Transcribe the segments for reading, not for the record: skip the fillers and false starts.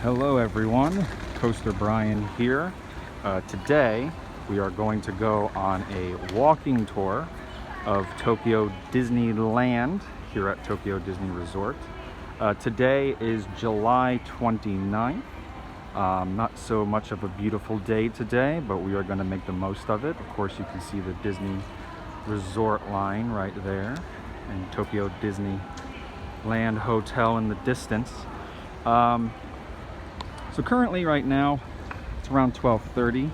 Hello everyone, Coaster Brian here. Today we are going to go on a walking tour of Tokyo Disneyland here at Tokyo Disney Resort. Today is July 29th. Not so much of a beautiful day today, but we are going to make the most of it. Of course, you can see the Disney Resort line right there and Tokyo Disneyland Hotel in the distance. So currently right now it's around 12:30.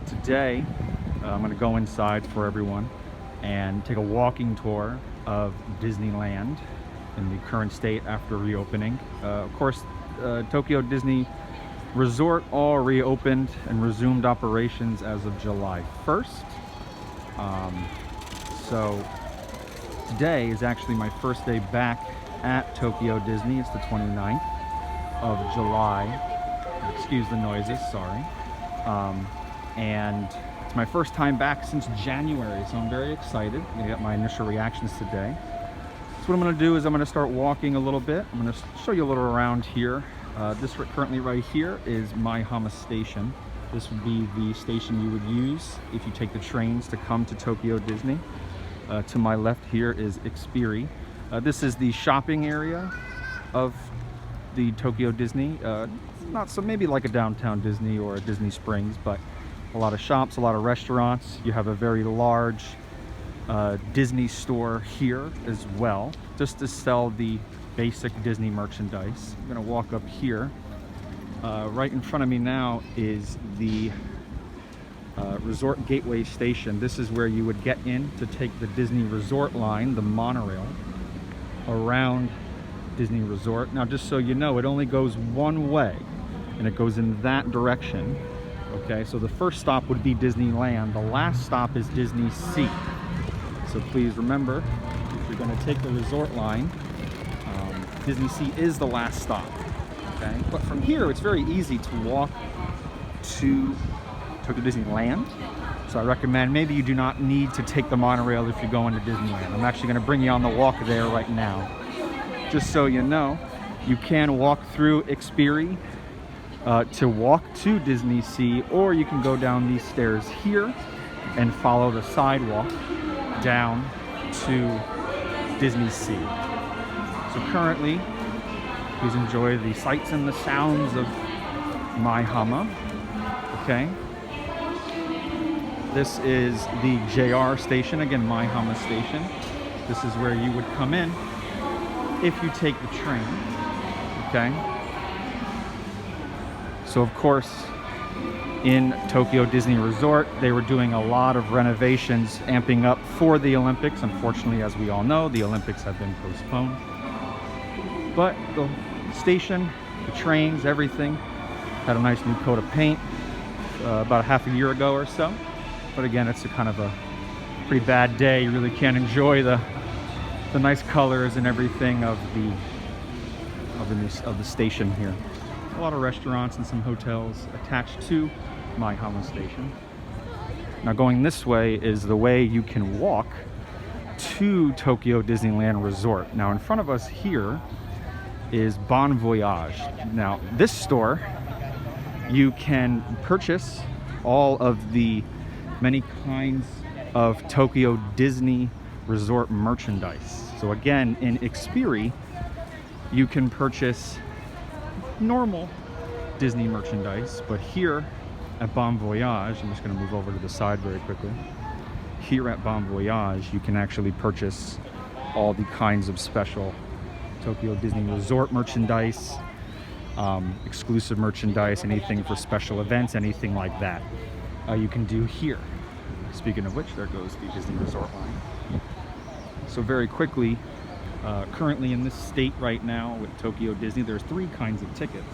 Today I'm going to go inside for everyone and take a walking tour of Disneyland in the current state after reopening. Of course, Tokyo Disney Resort all reopened and resumed operations as of July 1st. So today is actually my first day back at Tokyo Disney. It's the 29th of July. Excuse the noises, sorry. And it's my first time back since January, so I'm very excited. I'm gonna get my initial reactions today. So what I'm gonna do is I'm gonna start walking a little bit. I'm gonna show you a little around here. This currently right here is Maihama Station. This would be the station you would use if you take the trains to come to Tokyo Disney. To my left here is Experi. This is the shopping area of the Tokyo Disney. Not so, maybe like a downtown Disney or a Disney Springs, but a lot of shops, a lot of restaurants. You have a very large Disney store here as well, just to sell the basic Disney merchandise. I'm gonna walk up here. Right in front of me now is the Resort Gateway Station. This is where you would get in to take the Disney Resort line, the monorail, around Disney Resort. Now, just so you know, it only goes one way, and it goes in that direction. Okay, so the first stop would be Disneyland. The last stop is Disney Sea. So please remember, if you're going to take the resort line, Disney Sea is the last stop. Okay, but from here, it's very easy to walk to Tokyo Disneyland. So I recommend maybe you do not need to take the monorail if you're going to Disneyland. I'm actually going to bring you on the walk there right now. Just so you know, you can walk through Experi to walk to Disney Sea, or you can go down these stairs here and follow the sidewalk down to Disney Sea. So currently, please enjoy the sights and the sounds of Maihama. Okay. This is the JR station, again, Maihama Station. This is where you would come in if you take the train. Okay. So of course, in Tokyo Disney Resort, they were doing a lot of renovations, amping up for the Olympics. Unfortunately, as we all know, the Olympics have been postponed. But the station, the trains, everything had a nice new coat of paint about half a year ago or so. But again, it's a kind of a pretty bad day. You really can't enjoy the nice colors and everything of the station here. A lot of restaurants and some hotels attached to Maihama Station. Now going this way is the way you can walk to Tokyo Disneyland Resort. Now in front of us here is Bon Voyage. Now this store, you can purchase all of the many kinds of Tokyo Disney Resort merchandise. So again, in Experi, you can purchase normal Disney merchandise, but here at Bon Voyage, I'm just going to move over to the side very quickly. Here at Bon Voyage, you can actually purchase all the kinds of special Tokyo Disney Resort merchandise, exclusive merchandise, anything for special events, anything like that. You can do here. Speaking of which, there goes the Disney Resort line. So very quickly, currently in this state right now with Tokyo Disney, there's three kinds of tickets.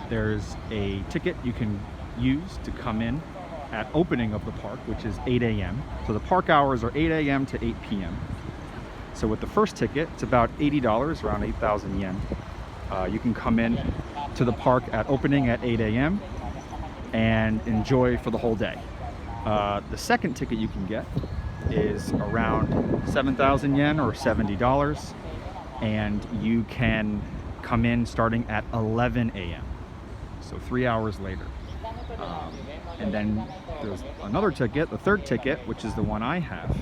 There's a ticket you can use to come in at opening of the park, which is 8 a.m. So the park hours are 8 a.m. to 8 p.m. So with the first ticket, it's about $80, around 8,000 yen. You can come in to the park at opening at 8 a.m. and enjoy for the whole day. The second ticket you can get is around 7,000 yen or $70, and you can come in starting at 11 a.m. So 3 hours later. And then there's another ticket, the third ticket, which is the one I have,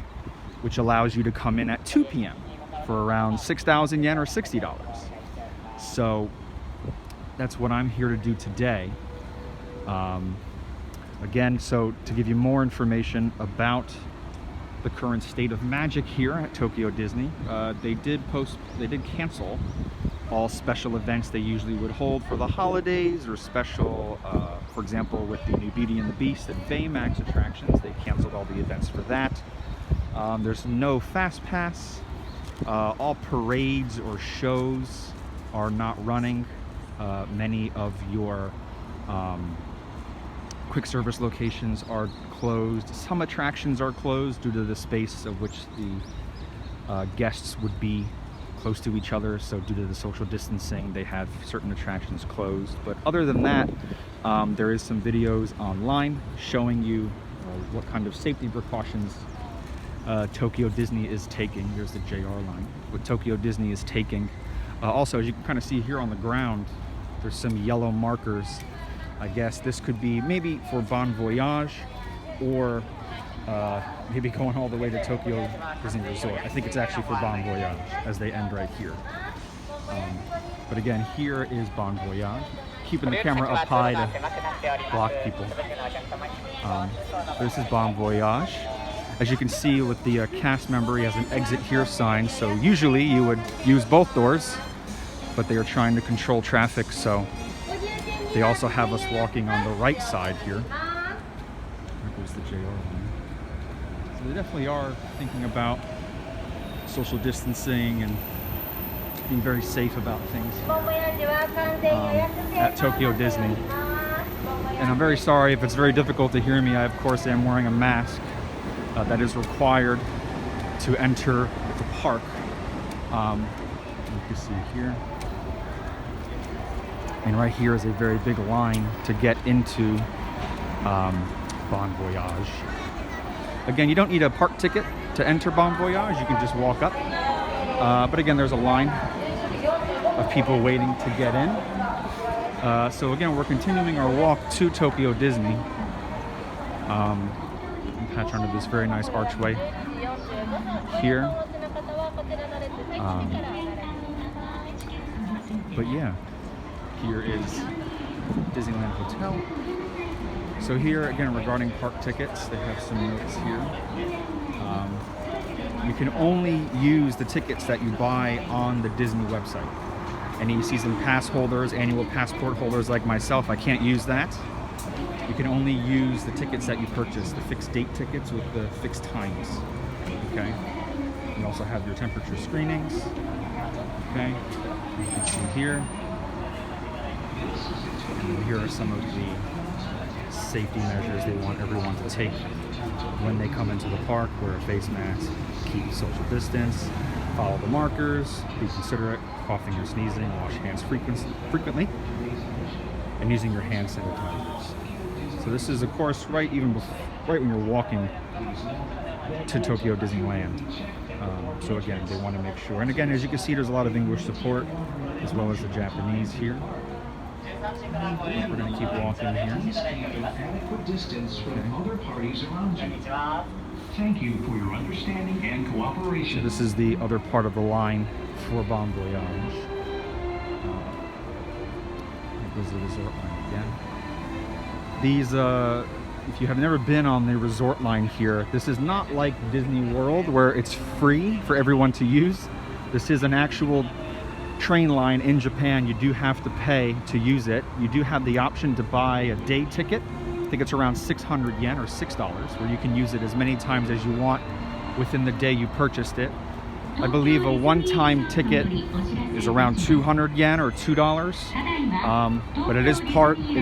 which allows you to come in at 2 p.m. for around 6,000 yen or $60. So that's what I'm here to do today. Again, so to give you more information about the current state of magic here at Tokyo Disney, they did cancel all special events they usually would hold for the holidays, or special, for example, with the new Beauty and the Beast and Baymax attractions, they canceled all the events for that. There's no Fast Pass. All parades or shows are not running. Many of your quick service locations are closed. Some attractions are closed due to the space of which the guests would be close to each other, so due to the social distancing they have certain attractions closed. But other than that, there is some videos online showing you what kind of safety precautions Tokyo Disney is taking. Here's the JR line. What Tokyo Disney is taking. Also, as you can kind of see here on the ground, there's some yellow markers. I guess this could be maybe for Bon Voyage, or maybe going all the way to Tokyo Disney Resort. I think it's actually for Bon Voyage, as they end right here. But again, here is Bon Voyage. Keeping the camera up high to block people. This is Bon Voyage. As you can see with the cast member, he has an exit here sign, so usually you would use both doors, but they are trying to control traffic, so they also have us walking on the right side here. There goes the JR line. So they definitely are thinking about social distancing and being very safe about things at Tokyo Disney. And I'm very sorry if it's very difficult to hear me. I, of course, am wearing a mask that is required to enter the park. You can see here. And right here is a very big line to get into Bon Voyage. Again, you don't need a park ticket to enter Bon Voyage. You can just walk up. But again, there's a line of people waiting to get in. So again, we're continuing our walk to Tokyo Disney. Patch under this very nice archway here. But yeah, here is Disneyland Hotel. So here again, regarding park tickets, they have some notes here. You can only use the tickets that you buy on the Disney website. Any season pass holders, annual passport holders like myself, I can't use that. You can only use the tickets that you purchase, the fixed date tickets with the fixed times. Okay. You also have your temperature screenings. Okay. You can see here. And here are some of the safety measures they want everyone to take when they come into the park. Wear a face mask, keep social distance, follow the markers, be considerate, coughing or sneezing, wash hands frequently, and using your hand sanitizers. So this is, of course, right when you're walking to Tokyo Disneyland. So again, they want to make sure. And again, as you can see, there's a lot of English support, as well as the Japanese here. We're going to keep walking here. Adequate distance from other parties around you. Thank you for your understanding and cooperation. So this is the other part of the line for Bon Voyage. Here's the resort line again. These, if you have never been on the resort line here, this is not like Disney World where it's free for everyone to use. This is an actual train line in Japan. You do have to pay to use it. You do have the option to buy a day ticket. I think it's around 600 yen or $6, where you can use it as many times as you want within the day you purchased it. I believe a one-time ticket is around 200 yen or $2, but it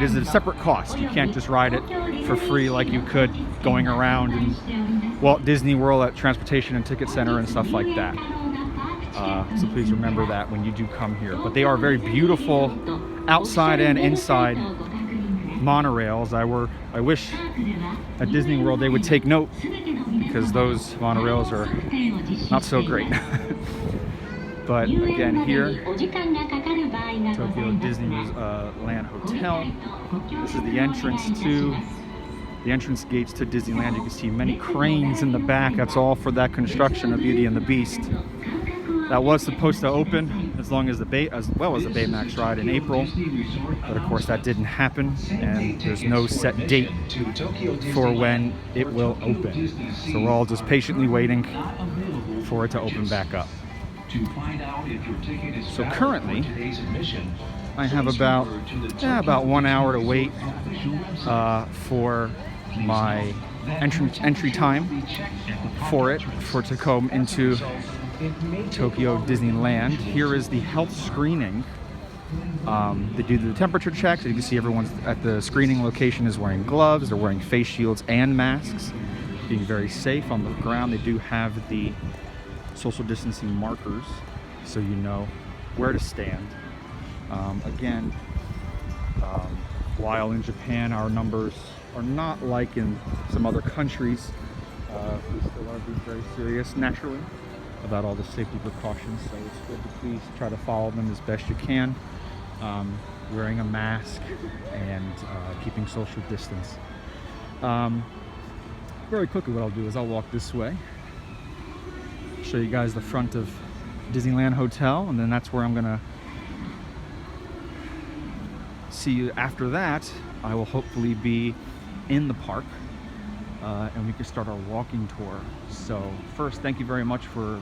is a separate cost. You can't just ride it for free like you could going around in Walt Disney World at Transportation and Ticket Center and stuff like that. So please remember that when you do come here. But they are very beautiful outside and inside monorails. I wish at Disney World they would take note, because those monorails are not so great. But again, here Tokyo Disneyland Hotel. This is the entrance gates to Disneyland. You can see many cranes in the back. That's all for that construction of Beauty and the Beast. That was supposed to open as well as the Baymax ride in April, but of course that didn't happen, and there's no set date for when it will open. So we're all just patiently waiting for it to open back up. So currently, I have about 1 hour to wait for my entry time for it to come into Tokyo Disneyland. Here is the health screening. They do the temperature checks. You can see everyone at the screening location is wearing gloves. They're wearing face shields and masks, being very safe on the ground. They do have the social distancing markers, so you know where to stand. Again, while in Japan our numbers are not like in some other countries, we still are being very serious naturally about all the safety precautions, so it's good to please try to follow them as best you can, wearing a mask and keeping social distance. Very quickly, what I'll do is I'll walk this way, show you guys the front of Disneyland Hotel, and then that's where I'm gonna see you. After that, I will hopefully be in the park, and we can start our walking tour. So first, thank you very much for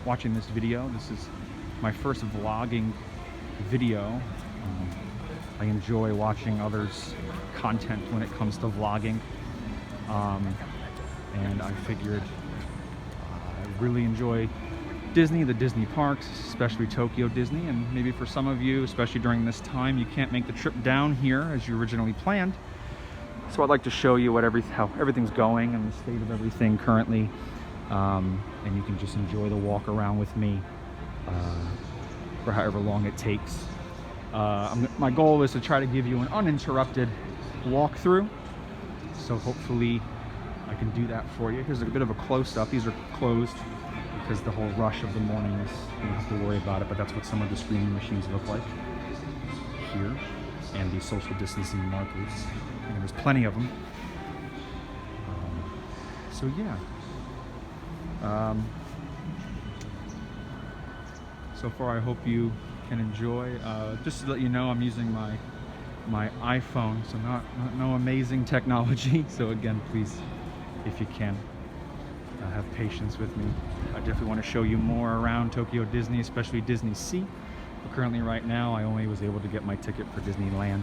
watching this video. This is my first vlogging video. I enjoy watching others' content when it comes to vlogging, and I figured I really enjoy Disney, the Disney parks, especially Tokyo Disney, and maybe for some of you, especially during this time, you can't make the trip down here as you originally planned. So I'd like to show you how everything's going and the state of everything currently, and you can just enjoy the walk around with me for however long it takes. My goal is to try to give you an uninterrupted walkthrough, so hopefully I can do that for you. Here's a bit of a close-up. These are closed because the whole rush of the morning is, you don't have to worry about it, but that's what some of the screening machines look like here, and the social distancing markers, and there's plenty of them. So yeah, so far I hope you can enjoy. Just to let you know, I'm using my iPhone, so no amazing technology. So again, please, if you can, have patience with me. I definitely want to show you more around Tokyo Disney, especially Disney Sea. But currently, right now, I only was able to get my ticket for Disneyland,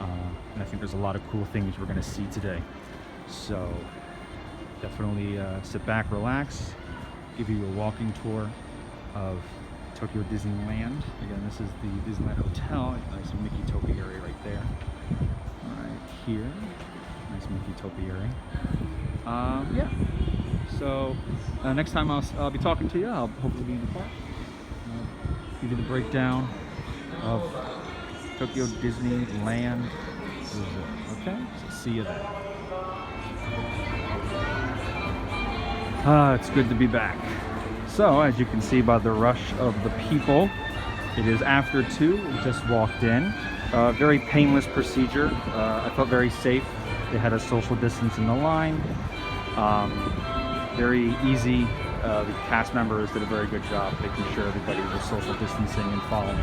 and I think there's a lot of cool things we're going to see today. So definitely sit back, relax, give you a walking tour of Tokyo Disneyland. Again, this is the Disneyland Hotel. Nice Mickey topiary right there. Right here, nice Mickey topiary. Yeah. So next time I'll be talking to you, I'll hopefully be in the park. Give you the breakdown of Tokyo Disneyland. Okay, so see you then. It's good to be back. So as you can see by the rush of the people, it is after 2. We just walked in. Very painless procedure. I felt very safe. They had a social distance in the line. Very easy. The cast members did a very good job making sure everybody was social distancing and following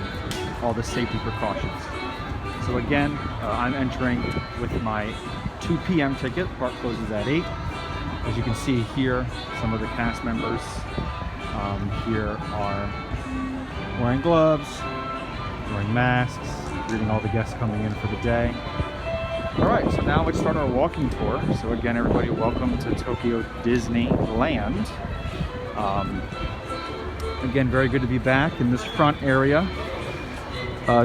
all the safety precautions. So again, I'm entering with my 2 p.m. ticket. Park closes at 8. As you can see here, some of the cast members here are wearing gloves, wearing masks, greeting all the guests coming in for the day. Alright, so now let's start our walking tour. So again, everybody, welcome to Tokyo Disneyland. Again, very good to be back in this front area.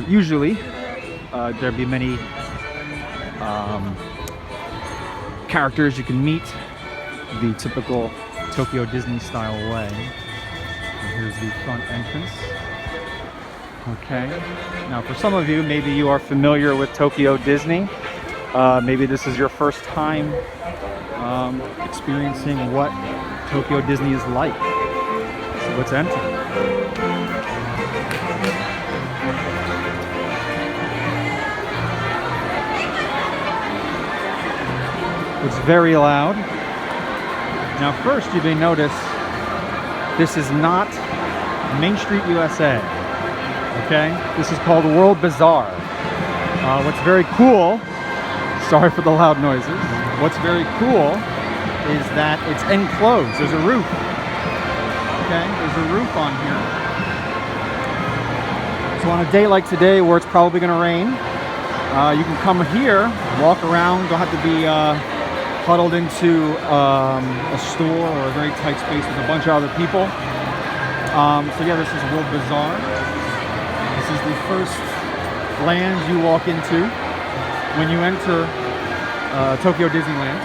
Usually, there'd be many characters you can meet the typical Tokyo Disney style way. And here's the front entrance. Okay, now for some of you, maybe you are familiar with Tokyo Disney. Maybe this is your first time experiencing what Tokyo Disney is like. So let's enter. It's very loud. Now first, you may notice this is not Main Street, USA. Okay? This is called World Bazaar. What's very cool, sorry for the loud noises, what's very cool is that it's enclosed. There's a roof. Okay? There's a roof on here. So on a day like today where it's probably going to rain, you can come here, walk around, don't have to be huddled into a store or a very tight space with a bunch of other people. So yeah, this is World Bazaar. This is the first land you walk into when you enter Tokyo Disneyland.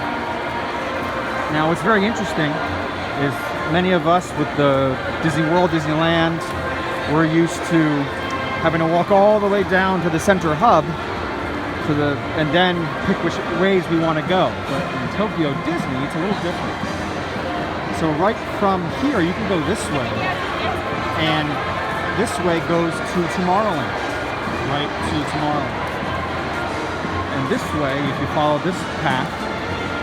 Now what's very interesting is many of us with the Disney World, Disneyland, we're used to having to walk all the way down to the center hub and then pick which ways we want to go. But in Tokyo Disney, it's a little different. So right from here, you can go this way, and this way goes to Tomorrowland, right to Tomorrowland. And this way, if you follow this path,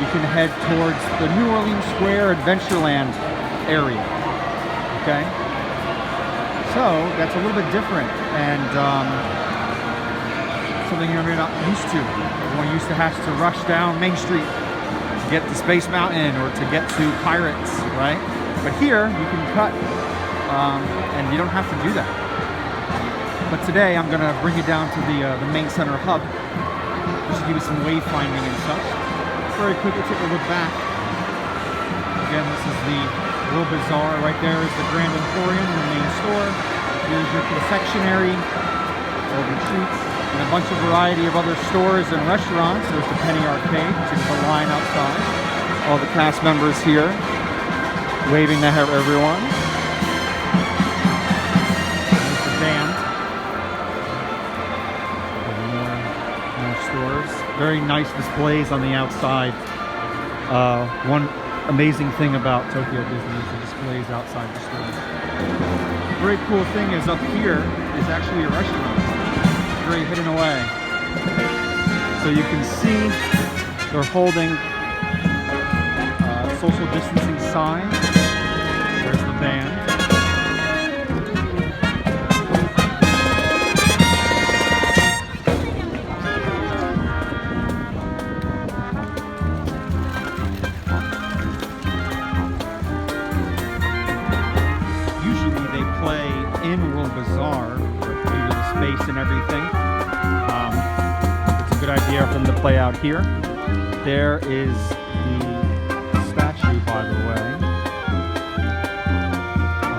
you can head towards the New Orleans Square Adventureland area. Okay? So that's a little bit different, and something you're not used to. Everyone used to have to rush down Main Street to get to Space Mountain or to get to Pirates, right? But here you can cut, and you don't have to do that. But today I'm going to bring you down to the main center hub, just to give you some wayfinding and such. Very quickly take a look back. Again, this is the World Bazaar. Right there is the Grand Emporium, the main store. Here's your confectionery, all the treats, and a bunch of variety of other stores and restaurants. There's the Penny Arcade, which is the line outside. All the cast members here, waving to everyone. There's the band. More stores. Very nice displays on the outside. One amazing thing about Tokyo Disney is the displays outside the stores. The very cool thing is up here is actually a restaurant. Very hidden away. So you can see they're holding social distancing signs. There's the band. Usually they play in World Bazaar due to the space and everything. It's a good idea for them to play out here. There is the statue, by the way,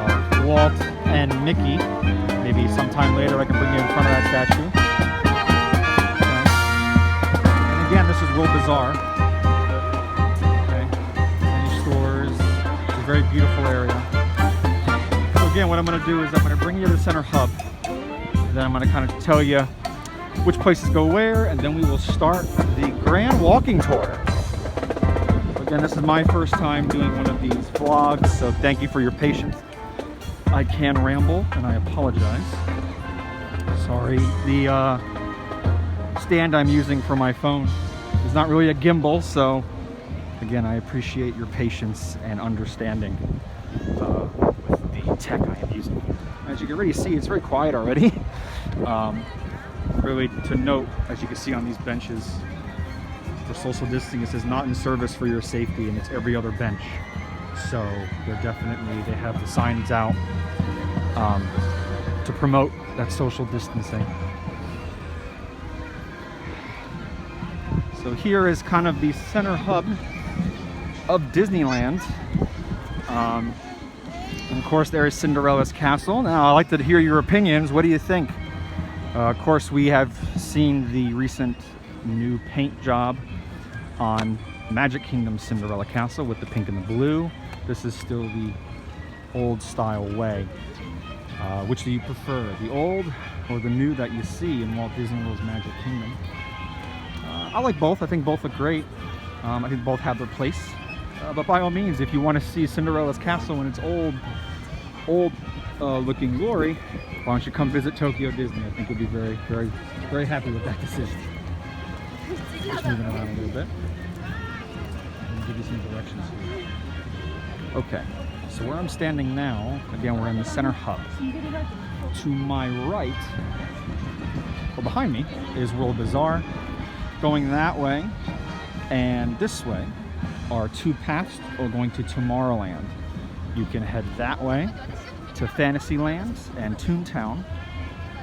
of Walt and Mickey. Maybe sometime later I can bring you in front of that statue. Okay. And again, this is World Bazaar. Okay. Many stores. It's a very beautiful area. So again, what I'm going to do is I'm going to bring you to the center hub. Then I'm going to kind of tell you which places go where, and then we will start the grand walking tour. Again, this is my first time doing one of these vlogs, so thank you for your patience. I can ramble, and I apologize. Sorry, the stand I'm using for my phone is not really a gimbal, so again, I appreciate your patience and understanding with the tech I am using. As you can already see, it's very quiet already. Really to note, as you can see on these benches, for social distancing, it says not in service for your safety, and it's every other bench. So they're definitely, they have the signs out to promote that social distancing. So here is kind of the center hub of Disneyland. And of course there is Cinderella's castle. Now I'd like to hear your opinions. What do you think? Of course, we have seen the recent new paint job on Magic Kingdom Cinderella Castle with the pink and the blue. This is still the old style way. Which do you prefer, the old or the new that you see in Walt Disney World's Magic Kingdom? I like both. I think both look great. I think both have their place. But by all means, if you want to see Cinderella's castle in its old looking glory, why don't you come visit Tokyo Disney? I think you'll be very, very, very happy with that decision. Just moving around a little bit. give you some directions here. Okay, so where I'm standing now, again, we're in the center hub. To my right, or behind me, is World Bazaar. Going that way and this way are two paths going to Tomorrowland. You can head that way to Fantasyland and Toontown.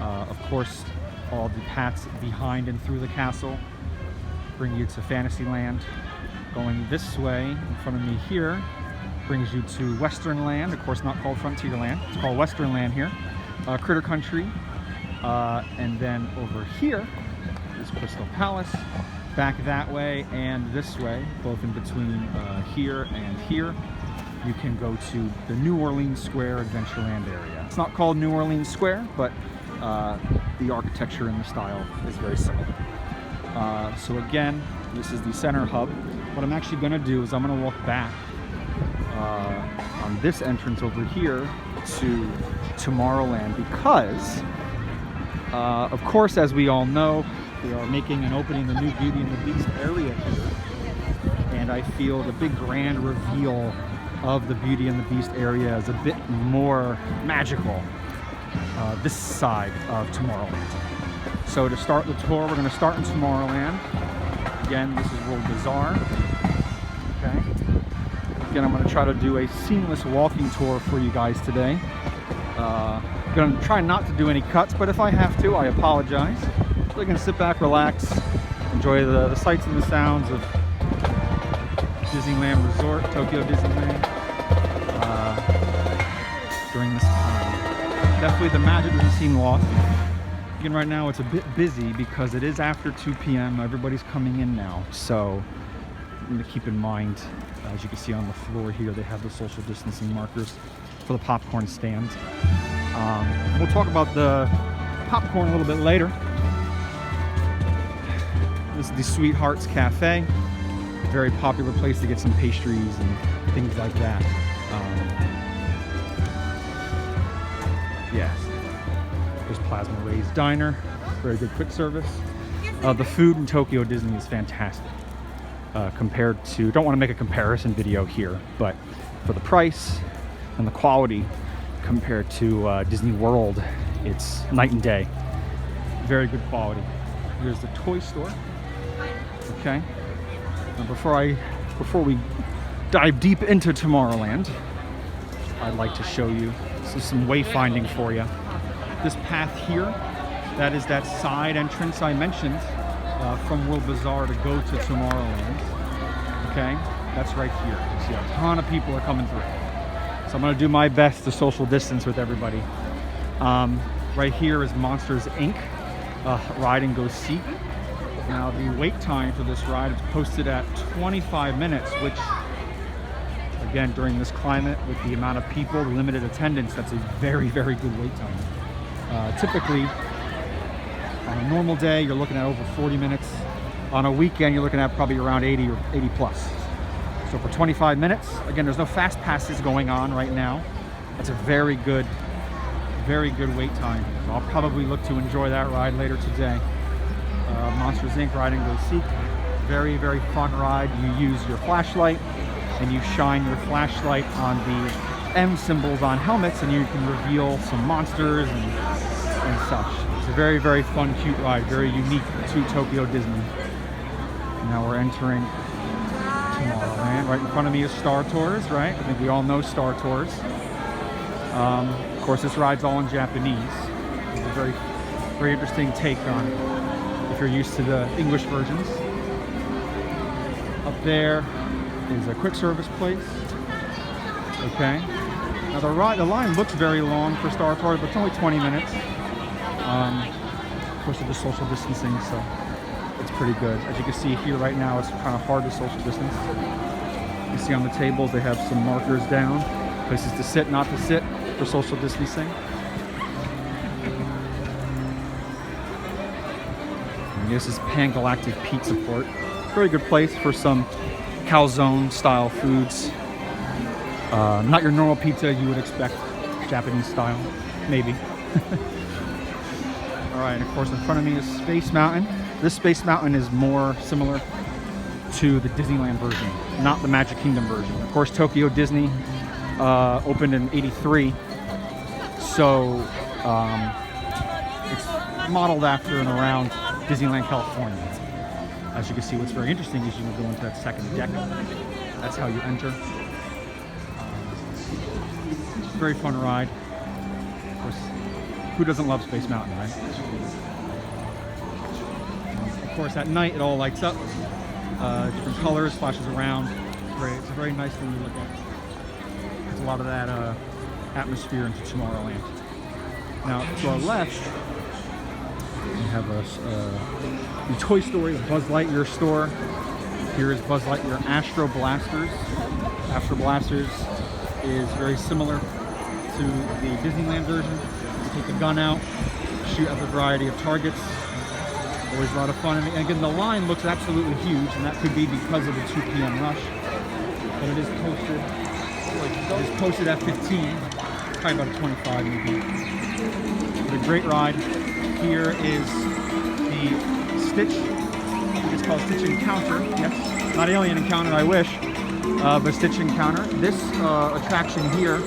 Of course, all the paths behind and through the castle bring you to Fantasyland. Going this way in front of me here brings you to Westernland, of course not called Frontierland, it's called Westernland here. Critter Country, and then over here is Crystal Palace. Back that way and this way, both in between here and here, you can go to the New Orleans Square Adventureland area. It's not called New Orleans Square, but the architecture and the style is very similar. So again, this is the center hub. What I'm actually going to do is I'm going to walk back on this entrance over here to Tomorrowland because, of course, as we all know, we are making and opening the new Beauty and the Beast area here, and I feel the big grand reveal of the Beauty and the Beast area is a bit more magical this side of Tomorrowland. So to start the tour, we're going to start in Tomorrowland. Again, this is World Bazaar. Okay. Again, I'm going to try to do a seamless walking tour for you guys today. I'm going to try not to do any cuts, but if I have to, I apologize. So you can sit back, relax, enjoy the sights and the sounds of Disneyland Resort, Tokyo Disneyland during this time. Definitely the magic doesn't seem lost. Again, right now it's a bit busy because it is after 2 p.m. Everybody's coming in now, so I'm going to keep in mind, as you can see on the floor here, they have the social distancing markers for the popcorn stand. We'll talk about the popcorn a little bit later. This is the Sweethearts Cafe, very popular place to get some pastries and things like that. Yes, there's Plasma Ray's Diner, very good quick service. The food in Tokyo Disney is fantastic compared to, don't want to make a comparison video here, but for the price and the quality compared to Disney World, it's night and day. Very good quality. Here's the toy store. Okay. Now before we dive deep into Tomorrowland, I'd like to show you some wayfinding for you. This path here, that is that side entrance I mentioned from World Bazaar to go to Tomorrowland. Okay, that's right here. You see a ton of people are coming through. So I'm going to do my best to social distance with everybody. Right here is Monsters Inc. Ride and Go Seek. Now the wait time for this ride is posted at 25 minutes, which again, during this climate with the amount of people, the limited attendance, that's a very, very good wait time. Typically, on a normal day, you're looking at over 40 minutes. On a weekend, you're looking at probably around 80 or 80 plus. So for 25 minutes, again, there's no fast passes going on right now. That's a very good wait time. So I'll probably look to enjoy that ride later today. Monsters Inc. Ride and Go Seek. Very, very fun ride. You use your flashlight and you shine your flashlight on the M symbols on helmets and you can reveal some monsters and such. It's a very, very fun, cute ride. Very unique to Tokyo Disney. Now we're entering Tomorrowland. Right in front of me is Star Tours, right? I think we all know Star Tours. Of course, this ride's all in Japanese. It's a very, very interesting take on if you're used to the English versions. Up there is a quick service place. Okay. Now the line looks very long for Star Tours, but it's only 20 minutes. Of course, with the social distancing, so it's pretty good. As you can see here right now, it's kind of hard to social distance. You see on the tables they have some markers down, places to sit, not to sit for social distancing. And this is Galactic Pizza Port. Very good place for some calzone style foods. Not your normal pizza you would expect, Japanese style, maybe. All right, and of course in front of me is Space Mountain. This Space Mountain is more similar to the Disneyland version, not the Magic Kingdom version. Of course, Tokyo Disney opened in '83, so it's modeled after and around Disneyland, California. As you can see, what's very interesting is you go into that second deck. That's how you enter. Very fun ride. Of course, who doesn't love Space Mountain, right? Of course, at night it all lights up. Different colors, flashes around. It's a very nice thing to look at. There's a lot of that atmosphere into Tomorrowland. Now, to our left, we have the Toy Story Buzz Lightyear store. Here is Buzz Lightyear Astro Blasters. Astro Blasters is very similar to the Disneyland version. You take the gun out, shoot at a variety of targets. Always a lot of fun. And again, the line looks absolutely huge, and that could be because of the 2 p.m. rush. But it is posted at 15, probably about a 25 maybe. But a great ride. Here is the Stitch. It's called Stitch Encounter. Yes, not Alien Encounter, I wish, but Stitch Encounter. This attraction here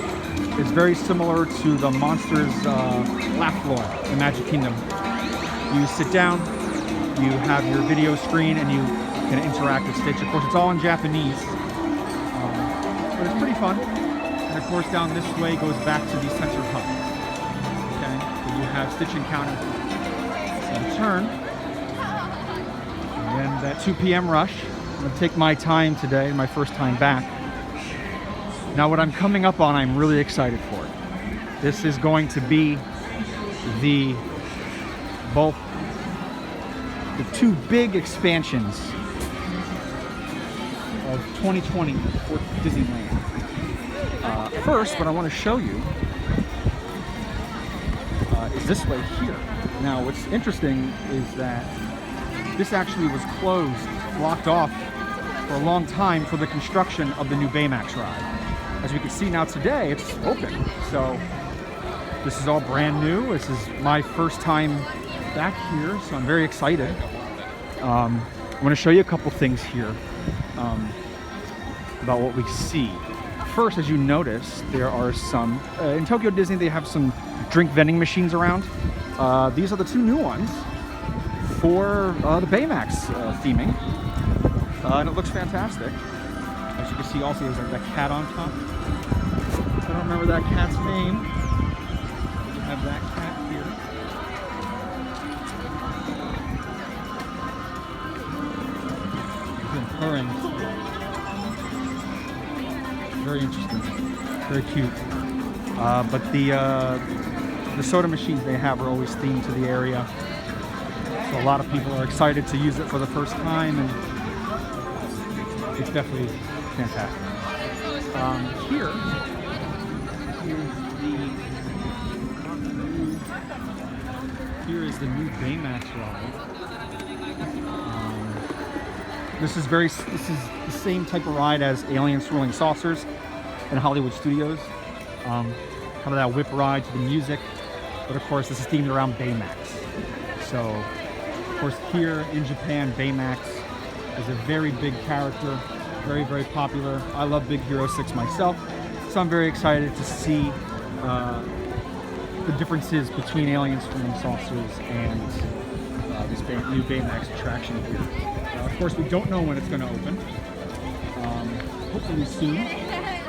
is very similar to the Monsters laugh floor in Magic Kingdom. You sit down, you have your video screen, and you can interact with Stitch. Of course, it's all in Japanese, but it's pretty fun. And of course, down this way goes back to the center hub. Okay, so you have Stitch Encounter. So turn, and then that 2 p.m. rush. I'm gonna take my time today, my first time back. Now, what I'm coming up on, I'm really excited for it. This is going to be the two big expansions of 2020 for Disneyland. First, what I want to show you is this way here. Now, what's interesting is that this actually was closed, blocked off for a long time for the construction of the new Baymax ride. As we can see now today, it's open. So this is all brand new. This is my first time back here, so I'm very excited. I'm going to show you a couple things here about what we see. First, as you notice, there are some, in Tokyo Disney, they have some drink vending machines around. These are the two new ones for the Baymax theming, and it looks fantastic. As you can see, also there's that cat on top. I don't remember that cat's name. We have that cat here. He's been purring. Very interesting. Very cute. But the soda machines they have are always themed to the area. So a lot of people are excited to use it for the first time, and it's definitely fantastic. Here is the new Baymax ride. This is the same type of ride as Alien Swirling Saucers in Hollywood Studios. Kind of that whip ride to the music, but of course this is themed around Baymax. So, of course, here in Japan, Baymax is a very big character, very, very popular. I love Big Hero 6 myself, so I'm very excited to see the differences between Alien Swirling Saucers and this new Baymax attraction here. Of course, we don't know when it's going to open. Hopefully soon,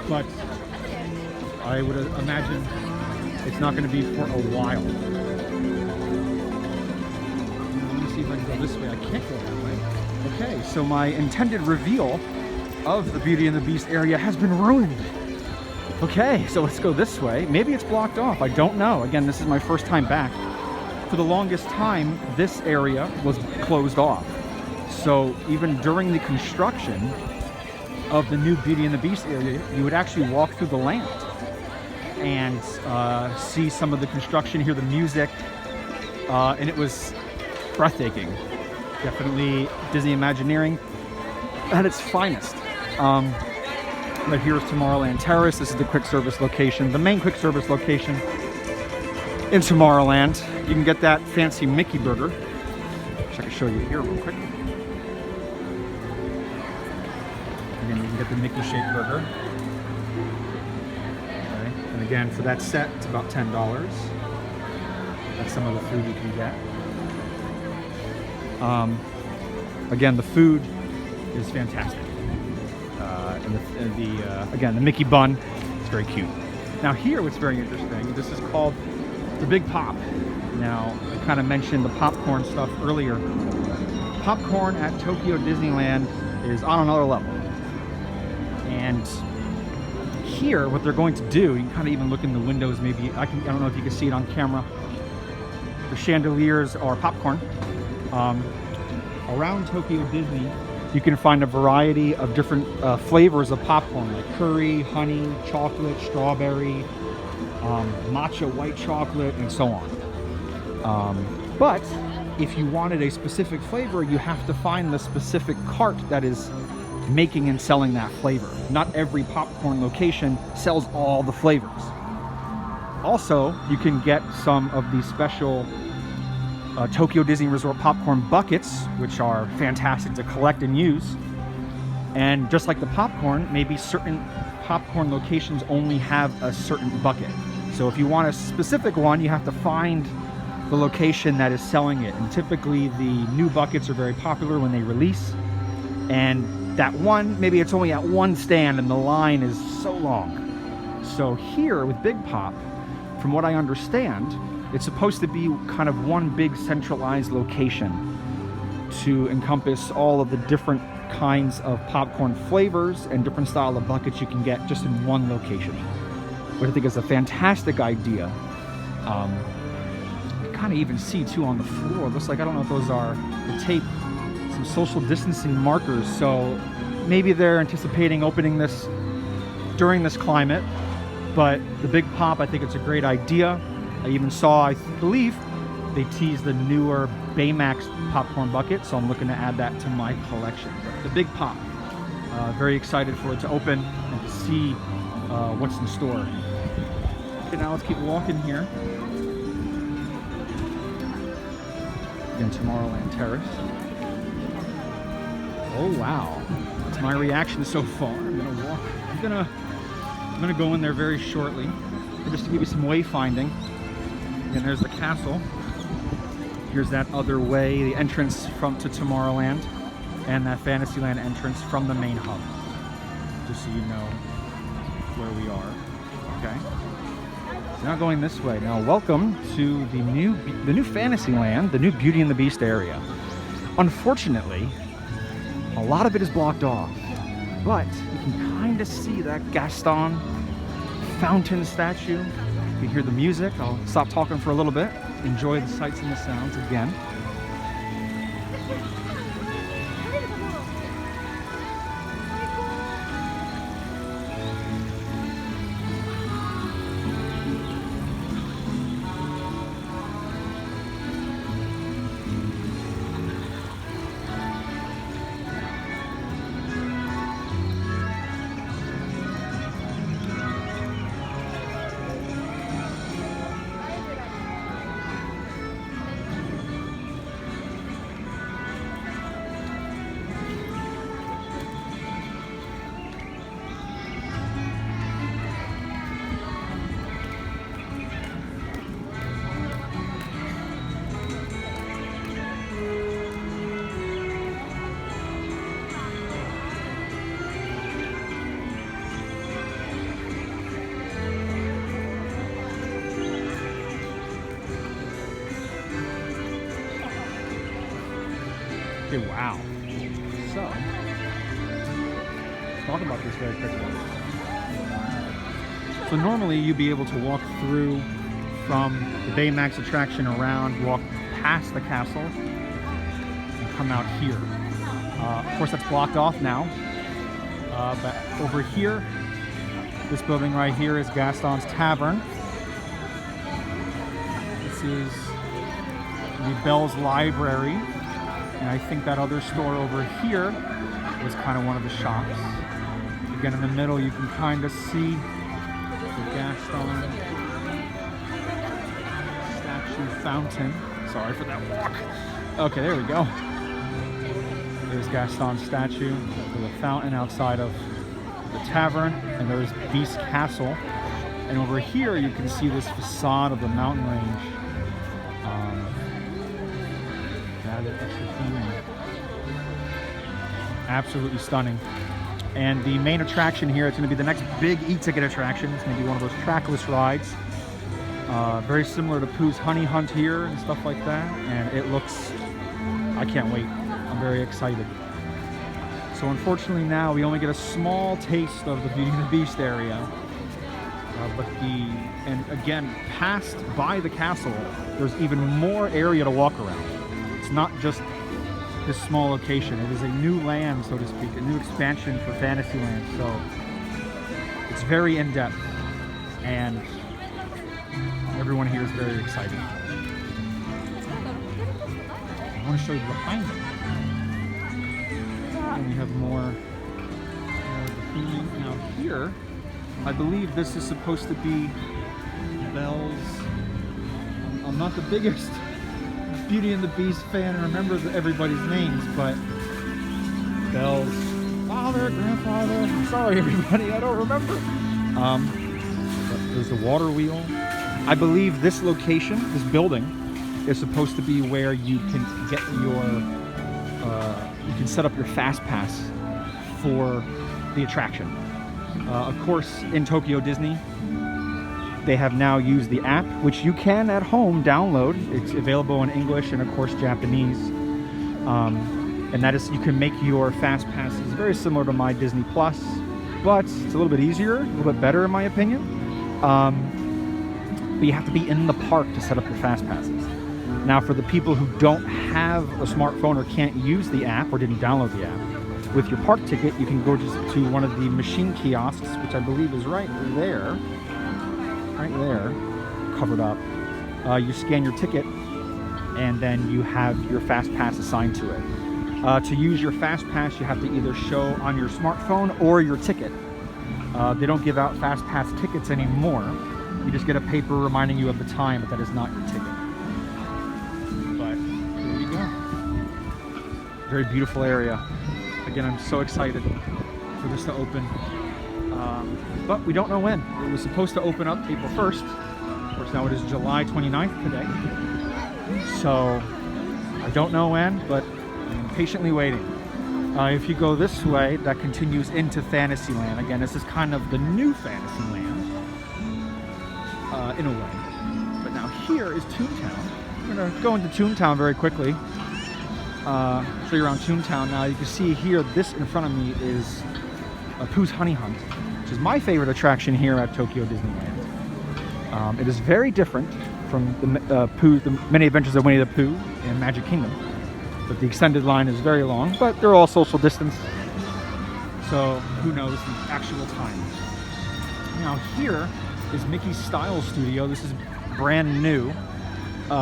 but I would imagine it's not going to be for a while. Let me see if I can go this way. I can't go that way. Okay, so my intended reveal of the Beauty and the Beast area has been ruined. Okay, so let's go this way. Maybe it's blocked off. I don't know. Again, this is my first time back. For the longest time, this area was closed off. So even during the construction of the new Beauty and the Beast area, you would actually walk through the land and see some of the construction, hear the music, and it was breathtaking. Definitely Disney Imagineering at its finest. Right here is Tomorrowland Terrace. This is the quick service location, the main quick service location in Tomorrowland. You can get that fancy Mickey burger, which I can show you here real quick. Again, you can get the Mickey shake burger. Okay. And again, for that set, it's about $10. That's some of the food you can get. Again, the food is fantastic. Again, the Mickey bun is very cute. Now here, what's very interesting, this is called the Big Pop. Now, I kind of mentioned the popcorn stuff earlier. Popcorn at Tokyo Disneyland is on another level. And here, what they're going to do, you can kind of even look in the windows, maybe, I don't know if you can see it on camera. The chandeliers are popcorn. Around Tokyo Disney, you can find a variety of different flavors of popcorn, like curry, honey, chocolate, strawberry, matcha white chocolate, and so on. But if you wanted a specific flavor, you have to find the specific cart that is making and selling that flavor. Not every popcorn location sells all the flavors. Also, you can get some of these special Tokyo Disney Resort popcorn buckets, which are fantastic to collect and use. And just like the popcorn, maybe certain popcorn locations only have a certain bucket. So if you want a specific one, you have to find the location that is selling it. And typically the new buckets are very popular when they release. And that one, maybe it's only at one stand and the line is so long. So here with Big Pop, from what I understand, it's supposed to be kind of one big centralized location to encompass all of the different kinds of popcorn flavors and different style of buckets you can get just in one location, which I think is a fantastic idea. You kind of even see too on the floor, it looks like, I don't know if those are the tape, some social distancing markers, so maybe they're anticipating opening this during this climate. But the Big Pop, I think it's a great idea. I even saw, I believe, they teased the newer Baymax popcorn bucket, so I'm looking to add that to my collection. But the Big Pop, very excited for it to open and to see what's in store. Okay, now let's keep walking here. Again, Tomorrowland Terrace. Oh wow, that's my reaction so far. I'm gonna go in there very shortly, just to give you some wayfinding. And there's the castle. Here's that other way, the entrance to Tomorrowland, and that Fantasyland entrance from the main hub. Just so you know where we are. Okay. So now going this way. Now welcome to the new Fantasyland, the new Beauty and the Beast area. Unfortunately, a lot of it is blocked off, but you can kind of see that Gaston fountain statue. You can hear the music. I'll stop talking for a little bit, enjoy the sights and the sounds again. Okay, wow. So, let's talk about this very quickly. So normally you'd be able to walk through from the Baymax attraction around, walk past the castle, and come out here. Of course that's blocked off now. But over here, this building right here is Gaston's Tavern. This is the Belle's Library. And I think that other store over here was kind of one of the shops. Again, in the middle, you can kind of see the Gaston statue fountain. Sorry for that walk. Okay, there we go. There's Gaston's statue. There's a fountain outside of the tavern, and there's Beast Castle. And over here you can see this facade of the mountain range. Added extra theming. Absolutely stunning. And the main attraction here, it's going to be the next big e-ticket attraction. It's going to be one of those trackless rides. Very similar to Pooh's Honey Hunt here and stuff like that. And it looks, I can't wait. I'm very excited. So unfortunately now we only get a small taste of the Beauty and the Beast area. And again, passed by the castle, there's even more area to walk around. It's not just this small location. It is a new land, so to speak, a new expansion for Fantasyland. So it's very in-depth, and everyone here is very excited. I want to show you behind me. And we have more of the theming. Now here, I believe this is supposed to be Belle's. I'm not the biggest Beauty and the Beast fan and remember everybody's names, but Belle's father, grandfather, I'm sorry everybody, I don't remember. But there's the water wheel. I believe this location, this building, is supposed to be where you can get your, you can set up your fast pass for the attraction. Of course, in Tokyo Disney, they have now used the app, which you can at home download. It's available in English and of course Japanese. And that is, you can make your fast passes very similar to My Disney Plus, but it's a little bit easier, a little bit better in my opinion. But you have to be in the park to set up your fast passes. Now for the people who don't have a smartphone or can't use the app or didn't download the app, with your park ticket, you can go just to one of the machine kiosks, which I believe is right there, covered up. You scan your ticket, and then you have your fast pass assigned to it. To use your fast pass, you have to either show on your smartphone or your ticket. They don't give out fast pass tickets anymore. You just get a paper reminding you of the time, but that is not your ticket. But there you go. Very beautiful area. Again, I'm so excited for this to open. But we don't know when. It was supposed to open up April 1st. Of course, now it is July 29th today. So I don't know when, but I'm patiently waiting. If you go this way, that continues into Fantasyland. Again, this is kind of the new Fantasyland, in a way. But now here is Toontown. I'm going to go into Toontown very quickly. Show you around Toontown. Now you can see here, this in front of me is Pooh's Honey Hunt, which is my favorite attraction here at Tokyo Disneyland. It is very different from the Many Adventures of Winnie the Pooh and Magic Kingdom. But the extended line is very long, but they're all social distance. So who knows the actual time. Now here is Mickey's Style Studio. This is brand new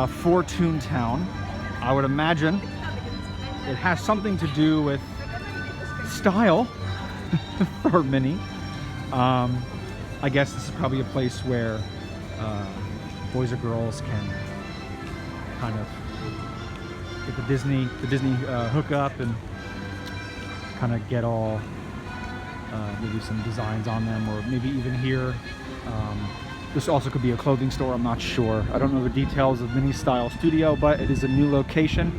for Toontown. I would imagine it has something to do with style for Minnie. I guess this is probably a place where boys or girls can kind of get the Disney hookup and kind of get all maybe some designs on them, or maybe even here. This also could be a clothing store, I'm not sure. I don't know the details of Minnie's Style Studio, but it is a new location.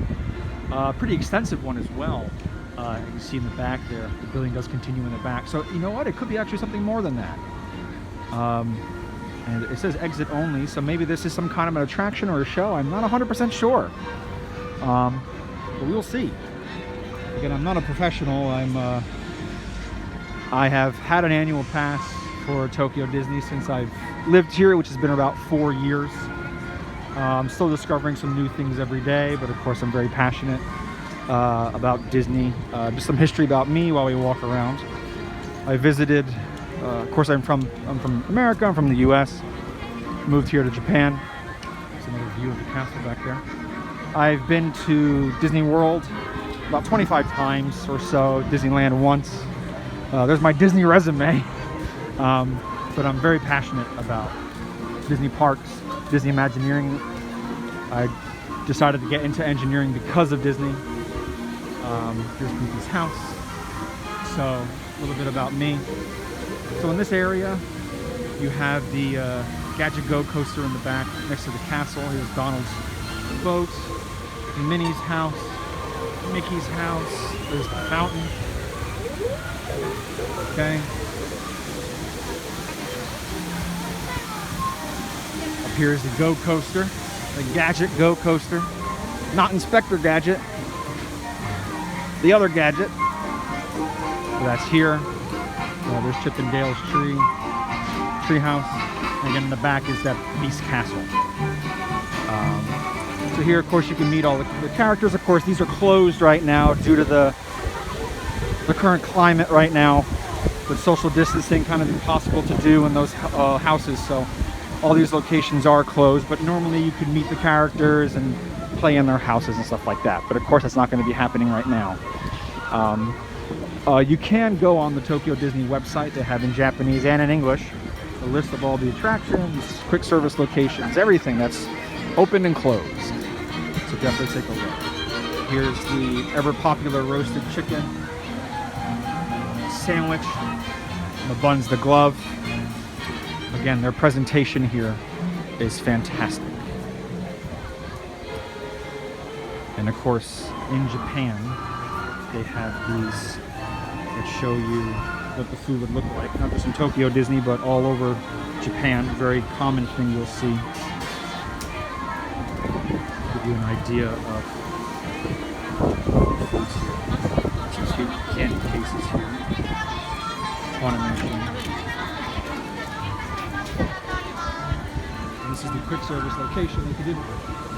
Pretty extensive one as well. You can see in the back there, the building does continue in the back. So you know what, it could be actually something more than that. And it says exit only, so maybe this is some kind of an attraction or a show. I'm not 100% sure. But we will see. Again, I'm not a professional. I have had an annual pass for Tokyo Disney since I've lived here, which has been about 4 years. I'm still discovering some new things every day, but of course I'm very passionate about Disney. Just some history about me while we walk around. I visited, of course I'm from America, I'm from the US. Moved here to Japan. There's another view of the castle back there. I've been to Disney World about 25 times or so, Disneyland once. There's my Disney resume. But I'm very passionate about Disney parks, Disney Imagineering. I decided to get into engineering because of Disney. Here's Goofy's house. So a little bit about me. So in this area, you have the Gadget Go coaster in the back next to the castle. Here's Donald's boat, Minnie's house, Mickey's house. There's the fountain. Okay. Up here is the Go coaster, the Gadget Go coaster. Not Inspector Gadget, the other Gadget. So that's here. There's Chip and Dale's tree house. And again, in the back is that Beast Castle. So here, of course, you can meet all the characters. Of course, these are closed right now due to the current climate right now, with social distancing kind of impossible to do in those houses. So all these locations are closed, but normally you can meet the characters and play in their houses and stuff like that. But of course, that's not going to be happening right now. You can go on the Tokyo Disney website. They have in Japanese and in English a list of all the attractions, quick service locations, everything that's open and closed. So definitely take a look. Here's the ever popular roasted chicken sandwich. The bun's the glove. Again, their presentation here is fantastic. And of course, in Japan, they have these that show you what the food would look like. Not just in Tokyo Disney, but all over Japan. Very common thing you'll see. Give you an idea of foods here. Some cute candy cases here. Haunted Mansion. And this is the quick service location. If you didn't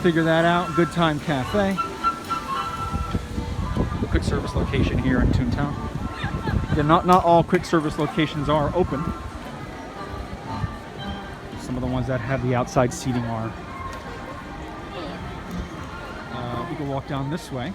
figure that out, Good Time Cafe. The quick service location here in Toontown. Again, not all quick service locations are open. Some of the ones that have the outside seating are. We can walk down this way.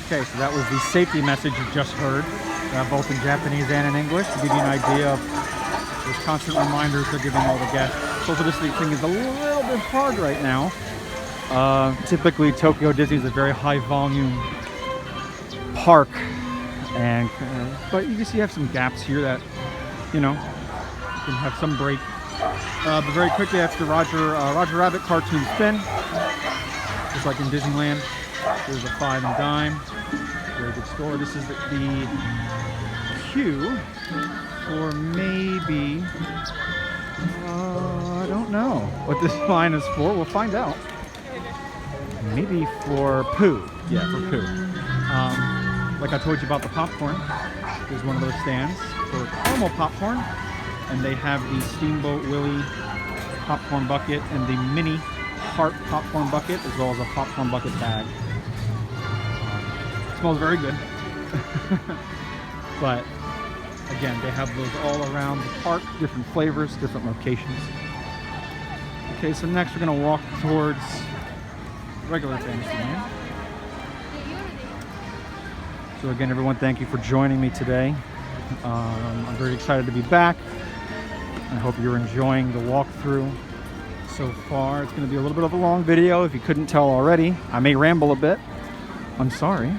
Okay, so that was the safety message you just heard, both in Japanese and in English, to give you an idea of those constant reminders they're giving all the guests. Social distancing is a little bit hard right now. Typically, Tokyo Disney is a very high volume park, and but you have some gaps here that, you know, you can have some break. But very quickly, that's the Roger Rabbit cartoon spin, just like in Disneyland. There's a 5 and dime. Very good store. This is the queue for maybe, I don't know what this line is for. We'll find out. Maybe for Pooh. Yeah, for Pooh. Like I told you about the popcorn, there's one of those stands for caramel popcorn. And they have the Steamboat Willie popcorn bucket and the mini heart popcorn bucket, as well as a popcorn bucket bag. Smells very good. But again, they have those all around the park, different flavors, different locations. Okay, so next we're gonna walk towards regular Fantasyland. So again, everyone, thank you for joining me today. I'm very excited to be back. I hope you're enjoying the walkthrough so far. It's going to be a little bit of a long video if you couldn't tell already. I may ramble a bit. I'm sorry.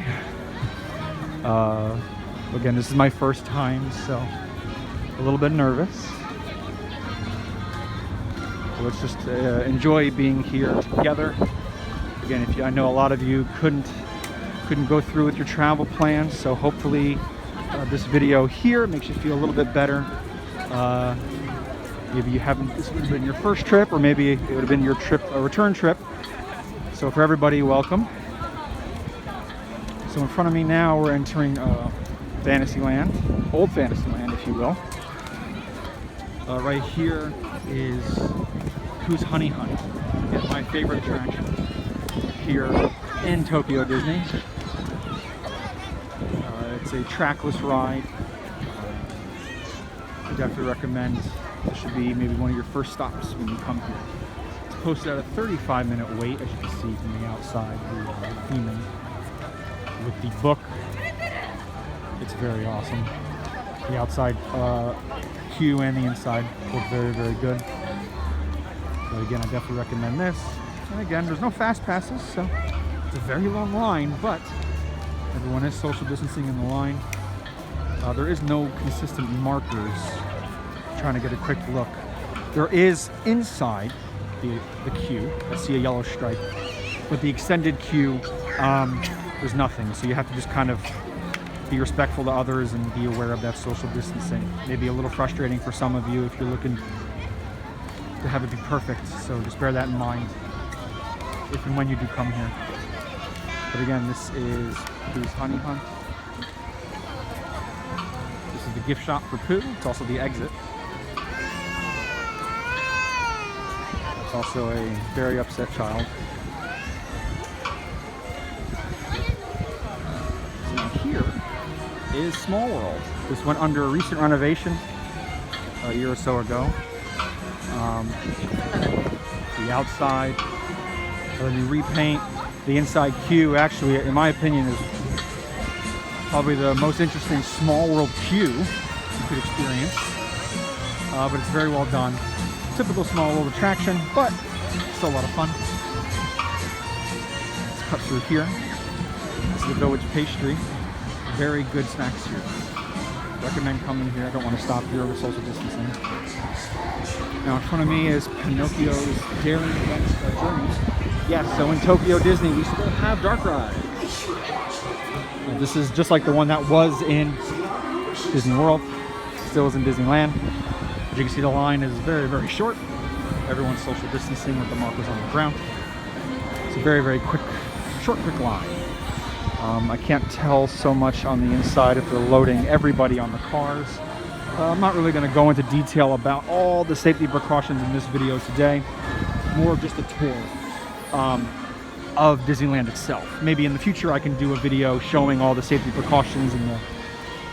Again, this is my first time, so a little bit nervous. So let's just enjoy being here together. Again, I know a lot of you couldn't go through with your travel plans, so hopefully this video here makes you feel a little bit better. Maybe this would have been your first trip, or maybe it would have been your return trip. So for everybody, welcome. So in front of me now, we're entering Fantasyland, old Fantasyland, if you will. Right here is Who's Honey Hunt, is my favorite attraction here in Tokyo Disney. It's a trackless ride. I definitely recommend this should be maybe one of your first stops when you come here. It's posted at a 35-minute wait, as you can see from the outside, the theming with the book. It's very awesome. The outside queue and the inside look very, very good. So again, I definitely recommend this. And again, there's no fast passes, so it's a very long line, but everyone is social distancing in the line. There is no consistent markers trying to get a quick look. There is inside the queue. I see a yellow stripe. But the extended queue, there's nothing. So you have to just kind of be respectful to others and be aware of that social distancing. Maybe a little frustrating for some of you if you're looking to have it be perfect. So just bear that in mind if and when you do come here. But again, this is Pooh's Honey Hunt. This is the gift shop for Pooh. It's also the exit. It's also a very upset child. So now here is Small World. This went under a recent renovation a year or so ago. The outside, the new repaint. The inside queue, actually, in my opinion, is probably the most interesting Small World queue you could experience. But it's very well done. Typical Small World attraction, but still a lot of fun. Let's cut through here. This is the Village Pastry. Very good snacks here. Recommend coming here. I don't want to stop here with social distancing. Now in front of me is Pinocchio's Daring Journeys. Yes, so in Tokyo Disney, we still have dark rides. This is just like the one that was in Disney World, still is in Disneyland. As you can see, the line is very, very short. Everyone's social distancing with the markers on the ground. It's a very, very quick line. I can't tell so much on the inside if they're loading everybody on the cars. I'm not really going to go into detail about all the safety precautions in this video today. More of just a tour of Disneyland itself. Maybe in the future I can do a video showing all the safety precautions and the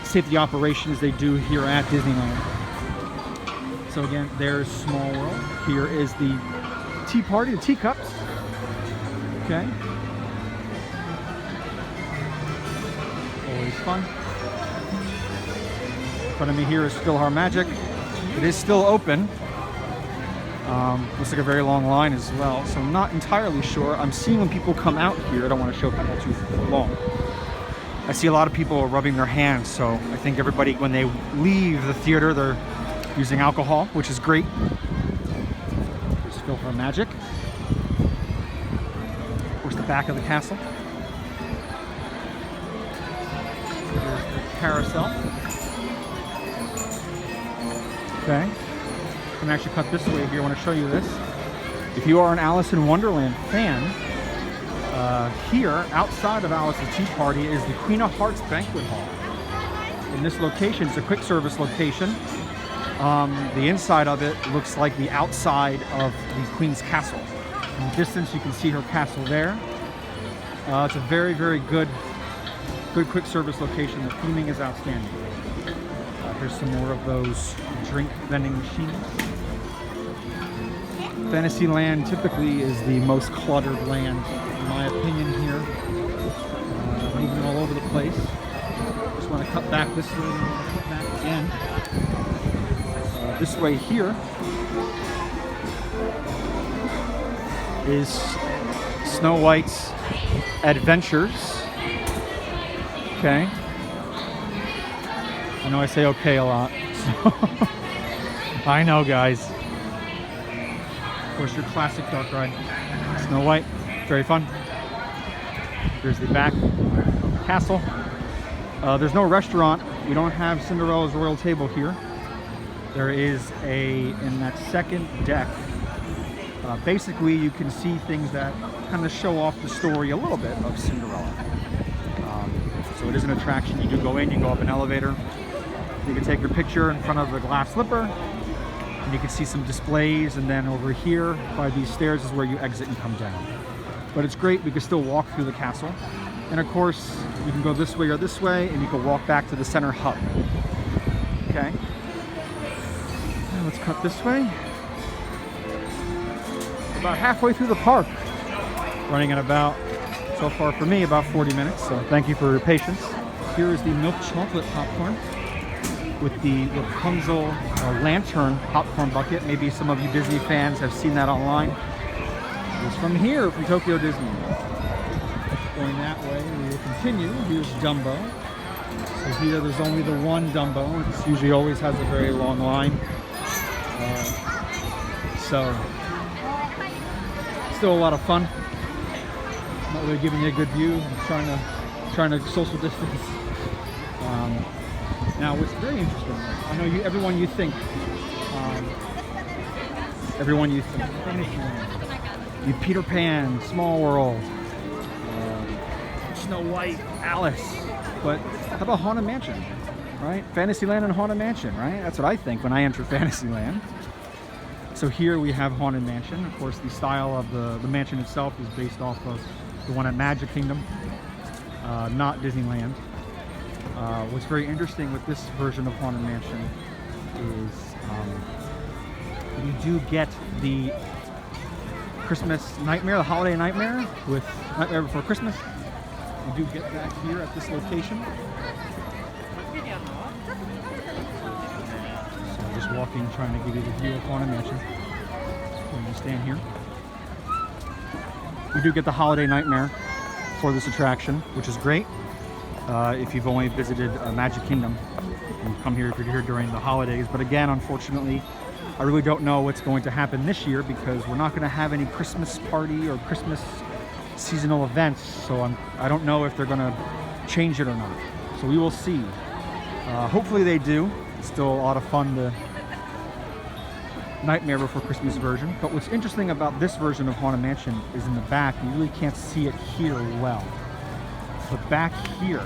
safety operations they do here at Disneyland. So again, there's Small World. Here is the tea party, the teacups. Okay. Always fun. In front of me here is Philharmagic. It is still open. Looks like a very long line as well, so I'm not entirely sure. I'm seeing when people come out here, I don't want to show people too long. I see a lot of people rubbing their hands, so I think everybody, when they leave the theater, they're using alcohol, which is great. There's Philharmagic. Of course, the back of the castle. There's the carousel. Okay. I can actually cut this way here. I want to show you this. If you are an Alice in Wonderland fan, here outside of Alice's Tea Party is the Queen of Hearts Banquet Hall. In this location, it's a quick service location. The inside of it looks like the outside of the Queen's Castle. In the distance, you can see her castle there. It's a very, very good quick service location. The theming is outstanding. Here's some more of those drink vending machines. Fantasyland typically is the most cluttered land, in my opinion, here. Moving all over the place. Just want to cut back this way, and cut back again. This way here is Snow White's Adventures. Okay. I know I say okay a lot. So I know, guys. Of course, your classic dark ride, Snow White. Very fun. Here's the back castle. There's no restaurant. We don't have Cinderella's royal table here. There is in that second deck, basically you can see things that kind of show off the story a little bit of Cinderella. So it is an attraction. You do go in, you go up an elevator. You can take your picture in front of the glass slipper, and you can see some displays, and then over here by these stairs is where you exit and come down. But it's great, we can still walk through the castle. And of course, you can go this way or this way, and you can walk back to the center hub. Okay. Now let's cut this way. About halfway through the park. Running at about, so far for me, about 40 minutes. So thank you for your patience. Here is the milk chocolate popcorn with the Rapunzel lantern popcorn bucket. Maybe some of you Disney fans have seen that online. It's from here, from Tokyo Disneyland. Going that way, we will continue. Here's Dumbo. So here, there's only the one Dumbo. It usually always has a very long line. So, still a lot of fun. Not really giving you a good view. I'm trying to social distance. Now, what's very interesting, I know everyone you think Fantasyland. You Peter Pan, Small World, Snow White, Alice, but how about Haunted Mansion, right? Fantasyland and Haunted Mansion, right? That's what I think when I enter Fantasyland. So here we have Haunted Mansion. Of course, the style of the mansion itself is based off of the one at Magic Kingdom, not Disneyland. What's very interesting with this version of Haunted Mansion is you do get the Christmas Nightmare, the Holiday Nightmare with Nightmare Before Christmas. You do get that here at this location. So I'm just walking, trying to give you the view of Haunted Mansion. When you stand here. We do get the Holiday Nightmare for this attraction, which is great. If you've only visited Magic Kingdom, you come here if you're here during the holidays. But again, unfortunately, I really don't know what's going to happen this year because we're not going to have any Christmas party or Christmas seasonal events. So I don't know if they're going to change it or not. So we will see. Hopefully they do. It's still a lot of fun, the Nightmare Before Christmas version. But what's interesting about this version of Haunted Mansion is in the back, you really can't see it here well. But back here,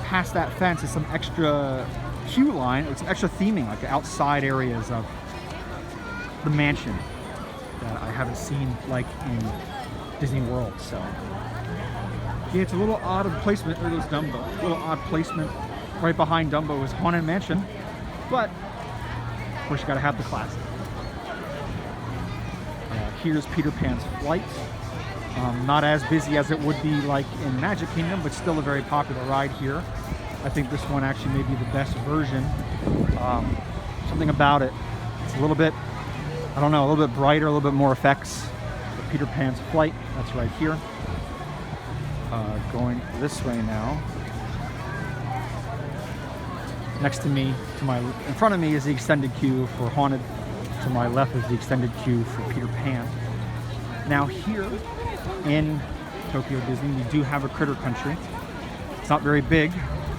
past that fence is some extra queue line, it's some extra theming, like the outside areas of the mansion that I haven't seen like in Disney World. So yeah, it's a little odd of placement. There goes Dumbo. A little odd placement. Right behind Dumbo is Haunted Mansion, but of course you gotta have the classic. Here's Peter Pan's Flight. Not as busy as it would be like in Magic Kingdom, but still a very popular ride here. I think this one actually may be the best version. Something about it, it's a little bit, I don't know, a little bit brighter, a little bit more effects. But Peter Pan's Flight, that's right here. Going this way now. Next to me, in front of me is the extended queue for Haunted. To my left is the extended queue for Peter Pan. Now here in Tokyo Disney, we do have a critter country. It's not very big.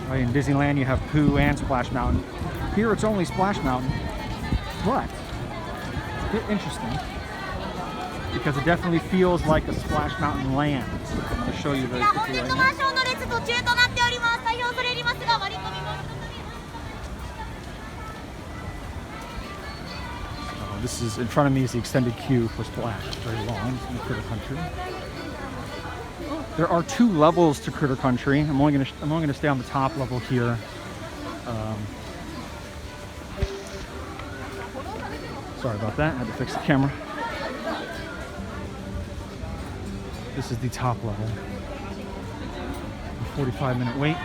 Right? In Disneyland, you have Pooh and Splash Mountain. Here, it's only Splash Mountain, but it's a bit interesting because it definitely feels like a Splash Mountain land. I'm going to show you very quickly right now. This is in front of me is the extended queue for Splash. It's very long in Critter Country. There are 2 levels to Critter Country. I'm only gonna stay on the top level here. Sorry about that. I had to fix the camera. This is the top level. 45-minute wait.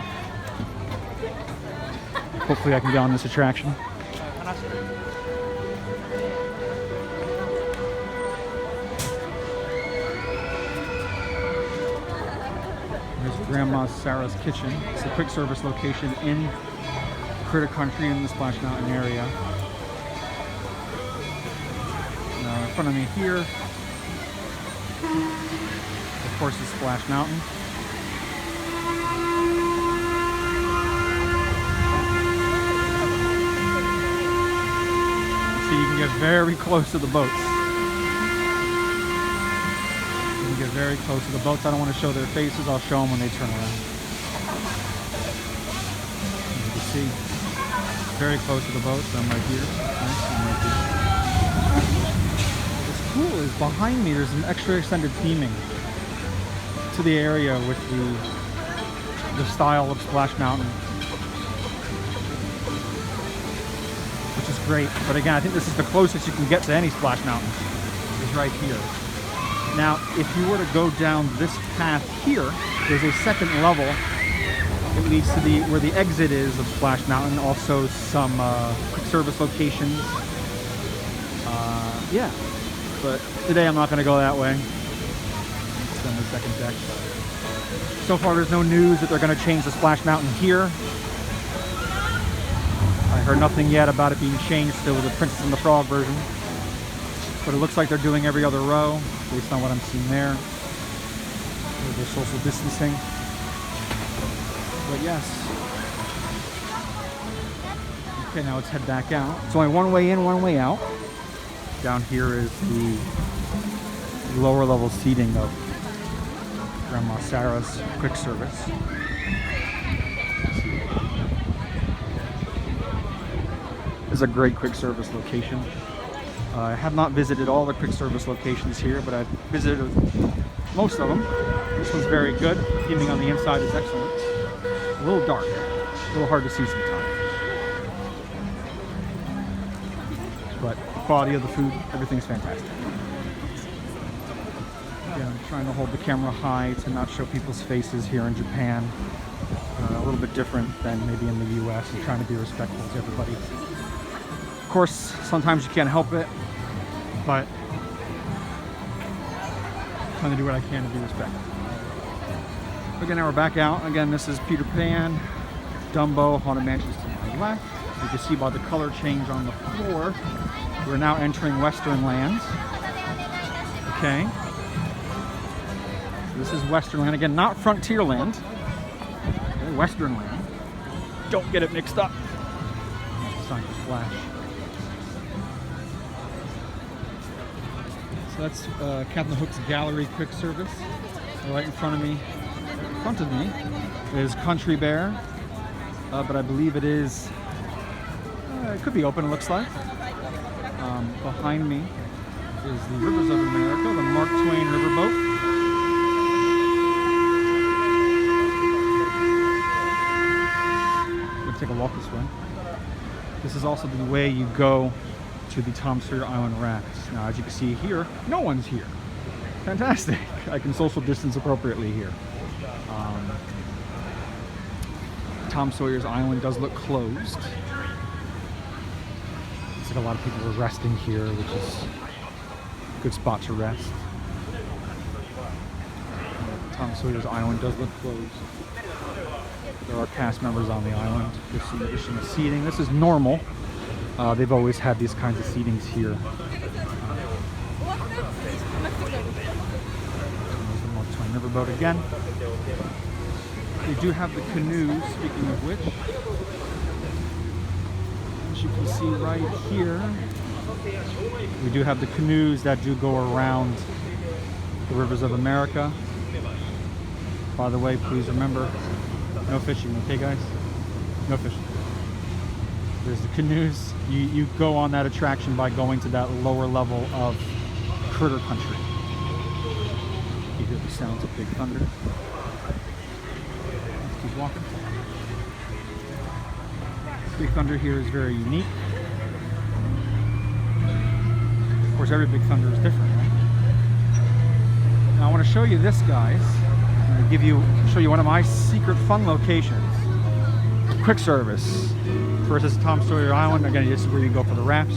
Hopefully I can get on this attraction. There's Grandma Sarah's Kitchen. It's a quick service location in Critter Country in the Splash Mountain area. Now in front of me here, of course, is Splash Mountain. So you can get very close to the boats. You can get very close to the boats. I don't want to show their faces. I'll show them when they turn around. As you can see, very close to the boats. I'm right here. I'm right here. What's cool is behind me there's an extra extended theming to the area with the style of Splash Mountain, which is great. But again, I think this is the closest you can get to any Splash Mountain, is right here. Now, if you were to go down this path here, there's a second level. It leads to where the exit is of Splash Mountain. Also some quick service locations. Yeah, but today I'm not going to go that way. It's on the second deck. So far, there's no news that they're going to change the Splash Mountain here. I heard nothing yet about it being changed to the Princess and the Frog version. But it looks like they're doing every other row, based on what I'm seeing there. There's social distancing. But yes. Okay, now let's head back out. It's only one way in, one way out. Down here is the lower level seating of Grandma Sarah's quick service. This is a great quick service location. I have not visited all the quick service locations here, but I've visited most of them. This one's very good. Theming on the inside is excellent. A little dark, a little hard to see sometimes. But the quality of the food, everything's fantastic. Again, I'm trying to hold the camera high to not show people's faces here in Japan. A little bit different than maybe in the US. I'm trying to be respectful to everybody. Of course, sometimes you can't help it, but I'm trying to do what I can to be respectful. Again, now we're back out. Again, this is Peter Pan, Dumbo, Haunted Mansions to my left. You can see by the color change on the floor, we're now entering Western Lands. Okay. This is Western Land. Again, not Frontierland. Okay, Western Land. Don't get it mixed up. Sign for Splash. So that's Captain Hook's Gallery quick service. Right in front of me is Country Bear, but I believe it is. It could be open. It looks like. Behind me is the Rivers of America, the Mark Twain riverboat. I'm gonna take a walk this way. This is also the way you go to the Tom Sawyer Island rafts. Now, as you can see here, no one's here. Fantastic. I can social distance appropriately here. Tom Sawyer's Island does look closed. Looks like a lot of people are resting here, which is a good spot to rest. Tom Sawyer's Island does look closed. There are cast members on the island. There's some additional seating. This is normal. They've always had these kinds of seatings here. There's the Mark Twain riverboat again. They do have the canoes, speaking of which. As you can see right here, we do have the canoes that do go around the Rivers of America. By the way, please remember, no fishing, okay guys? No fishing. There's the Canoes. You go on that attraction by going to that lower level of Critter Country. You hear the sounds of Big Thunder. Let's keep walking. Big Thunder here is very unique. Of course, every Big Thunder is different, right? Now I want to show you this, guys. I'm going to show you one of my secret fun locations. Quick service. First is Tom Sawyer Island. Again, this is where you go for the wraps.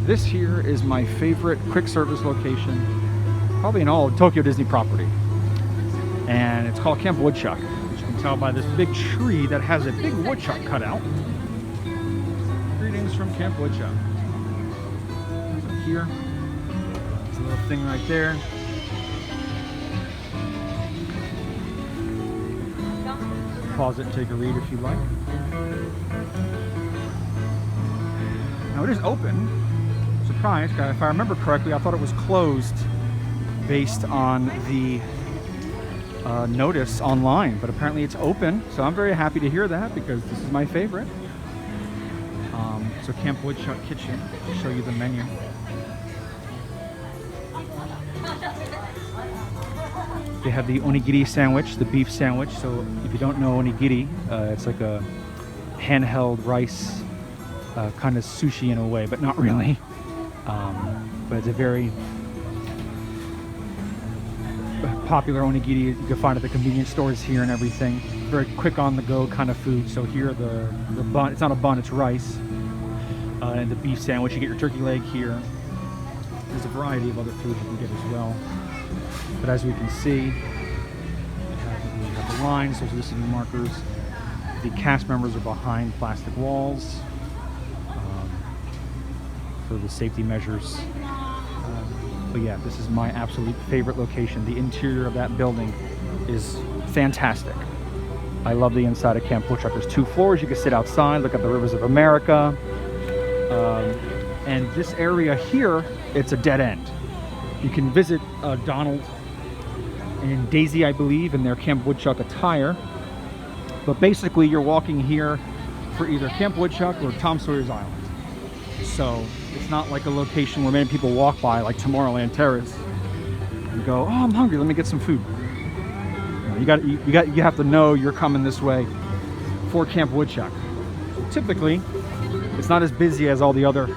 This here is my favorite quick service location, probably in all of Tokyo Disney property. And it's called Camp Woodshop, which you can tell by this big tree that has a big woodchuck cut out. Greetings from Camp Woodshop. So here, there's a little thing right there. Pause it and take a read if you like. Now it is open. Surprise, if I remember correctly, I thought it was closed based on the notice online, but apparently it's open, so I'm very happy to hear that because this is my favorite. So Camp Woodshop Kitchen, I'll show you the menu. They have the onigiri sandwich, the beef sandwich. So if you don't know onigiri, it's like a handheld rice kind of sushi in a way, but not really. But it's a very popular onigiri you can find at the convenience stores here and everything. Very quick on the go kind of food. So here the bun, it's not a bun, it's rice. And the beef sandwich, you get your turkey leg here. There's a variety of other food you can get as well. But as we can see, we have the lines, those are the city markers. The cast members are behind plastic walls for the safety measures. But yeah, this is my absolute favorite location. The interior of that building is fantastic. I love the inside of Camp Woodshop. There's 2 floors. You can sit outside, look at the rivers of America. And this area here, it's a dead end. You can visit Donald and Daisy, I believe, in their Camp Woodshop attire. But basically, you're walking here for either Camp Woodshop or Tom Sawyer's Island. So it's not like a location where many people walk by, like Tomorrowland Terrace, and go, "Oh, I'm hungry. Let me get some food." You have to know you're coming this way for Camp Woodshop. So typically, it's not as busy as all the other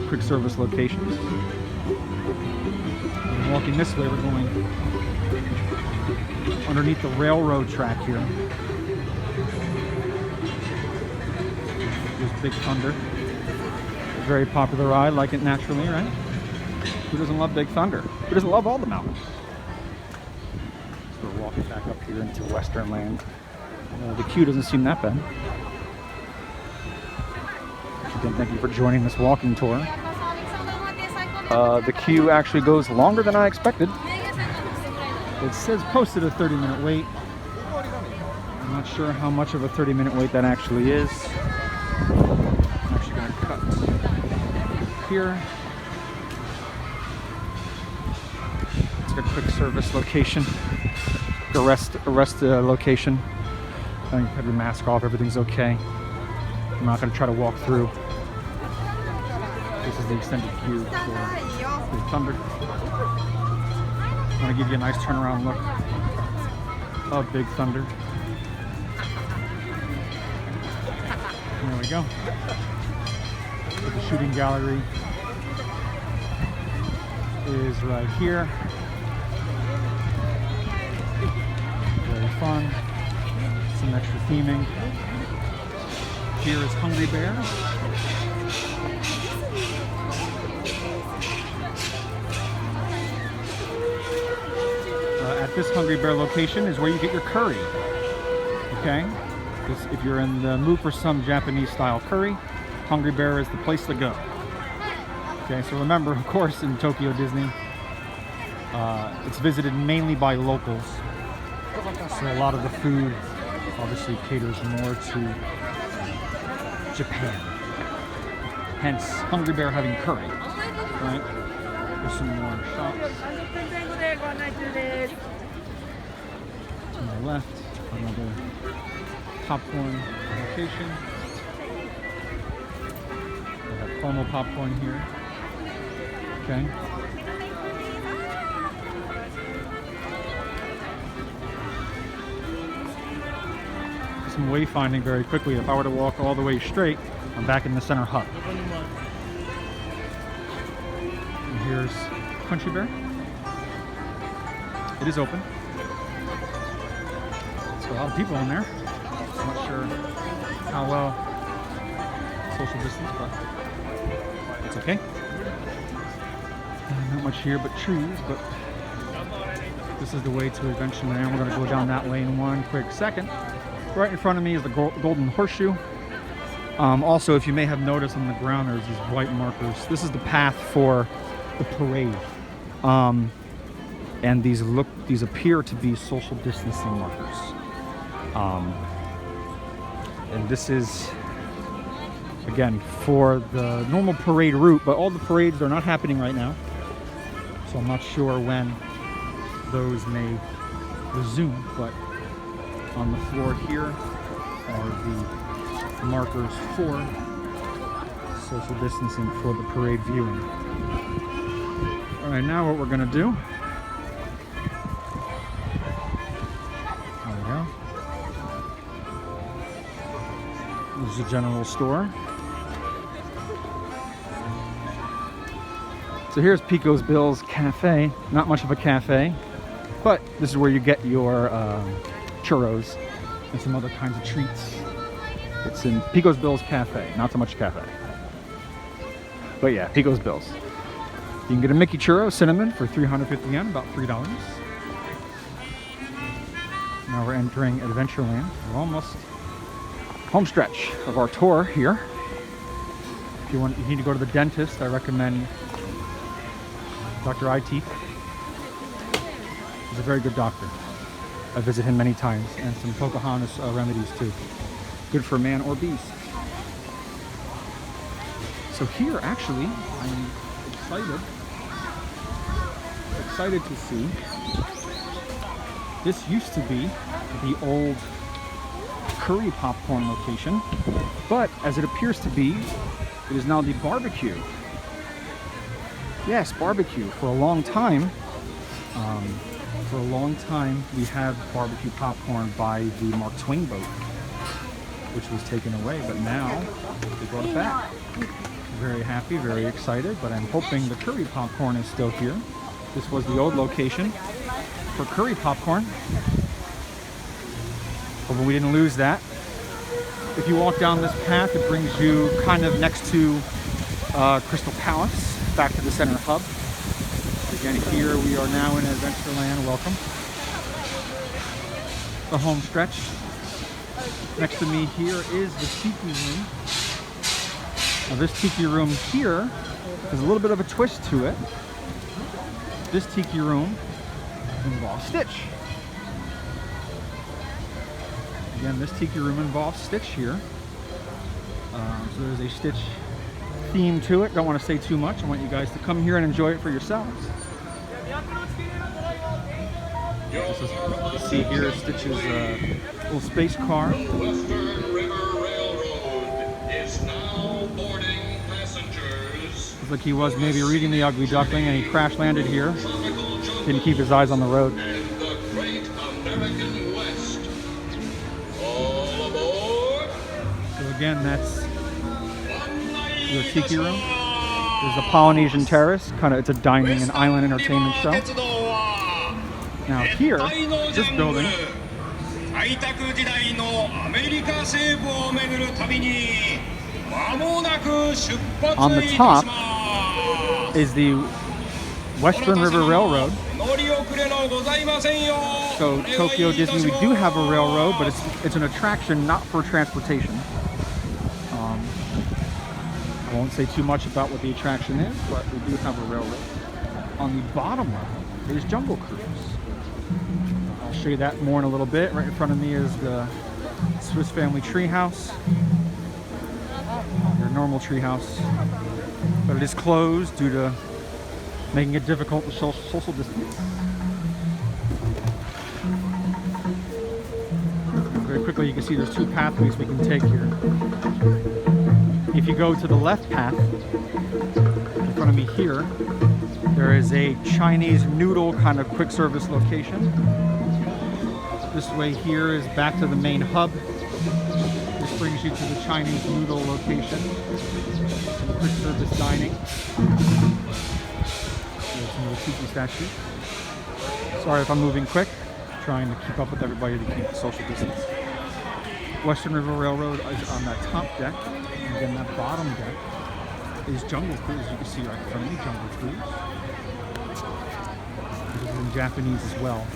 quick service locations. And walking this way, we're going underneath the railroad track here. There's Big Thunder. Very popular ride, like it naturally, right? Who doesn't love Big Thunder? Who doesn't love all the mountains? So we're walking back up here into Western Land. The queue doesn't seem that bad. Again, thank you for joining this walking tour. The queue actually goes longer than I expected. It says posted a 30-minute wait. I'm not sure how much of a 30-minute wait that actually is. I'm actually going to cut here. It's a quick service location. A rest location. You have your mask off, everything's okay. I'm not going to try to walk through. This is the extended queue for Big Thunder. I'm going to give you a nice turnaround look of Big Thunder. There we go. So the shooting gallery is right here. Very fun. Some extra theming. Here is Hungry Bear. At this Hungry Bear location is where you get your curry. Okay? If you're in the mood for some Japanese style curry, Hungry Bear is the place to go. Okay, so remember, of course, in Tokyo Disney, it's visited mainly by locals. So a lot of the food obviously caters more to Japan. Hence, Hungry Bear having curry. Right? There's some more shops. To my left, another popcorn location. caramel popcorn here. Okay. Some wayfinding very quickly. If I were to walk all the way straight, I'm back in the center hub. And here's Country Bear. It is open. So a lot of people in there. I'm not sure how well social distance, but it's okay. Not much here but trees, but this is the way to Adventureland. We're going to go down that lane one quick second. Right in front of me is the Golden Horseshoe. Also, if you may have noticed on the ground, there's these white markers. This is the path for the parade. And these appear to be social distancing markers. And this is, again, for the normal parade route, but all the parades are not happening right now. So I'm not sure when those may resume, but on the floor here are the markers for social distancing for the parade viewing. All right, now what we're gonna do, there we go. This is a general store. So here's Pico's Bill's Cafe. Not much of a cafe, but this is where you get your churros and some other kinds of treats. It's in Pico's Bill's Cafe, not so much cafe. But yeah, Pico's Bill's. You can get a Mickey churro, cinnamon, for 350 yen, about $3. Now we're entering Adventureland. We're almost home stretch of our tour here. If you need to go to the dentist, I recommend Dr. Eyeteeth. He's a very good doctor. I visit him many times, and some Pocahontas remedies too. Good for man or beast. So here, actually, I'm excited to see. This used to be the old curry popcorn location, but as it appears to be, it is now the barbecue. Yes, barbecue. For a long time, we had barbecue popcorn by the Mark Twain boat, which was taken away, but now they brought it back. Very happy, very excited, but I'm hoping the curry popcorn is still here. This was the old location for curry popcorn. Hoping we didn't lose that. If you walk down this path, it brings you kind of next to Crystal Palace, back to the center hub. Again, here we are now in Adventureland. Welcome. The home stretch. Next to me here is the Tiki Room. Now this Tiki Room here has a little bit of a twist to it. This Tiki Room involves Stitch. Again, this Tiki Room involves Stitch here. So there's a Stitch theme to it. Don't want to say too much. I want you guys to come here and enjoy it for yourselves. This is, you see here Stitch's little space car. Looks like he was maybe reading The Ugly Duckling and he crash landed here. Didn't keep his eyes on the road. So again, that's the Tiki Room. There's the Polynesian Terrace. It's a dining and island entertainment show. Now here, this building, on the top is the Western River Railroad. So Tokyo Disney, we do have a railroad, but it's an attraction, not for transportation. I won't say too much about what the attraction is, but we do have a railroad. On the bottom level is Jungle Cruise. I'll show you that more in a little bit. Right in front of me is the Swiss Family Treehouse. Their normal treehouse. But it is closed due to making it difficult to social distance. Very quickly you can see there's two pathways we can take here. If you go to the left path, in front of me here, there is a Chinese noodle kind of quick service location. This way here is back to the main hub. This brings you to the Chinese noodle location. Some quick service dining. There's some little tiki statues. Sorry if I'm moving quick. Trying to keep up with everybody to keep the social distance. Western River Railroad is on that top deck. And then that bottom deck is Jungle Cruise. You can see right in front of me, Jungle Cruise. This is in Japanese as well.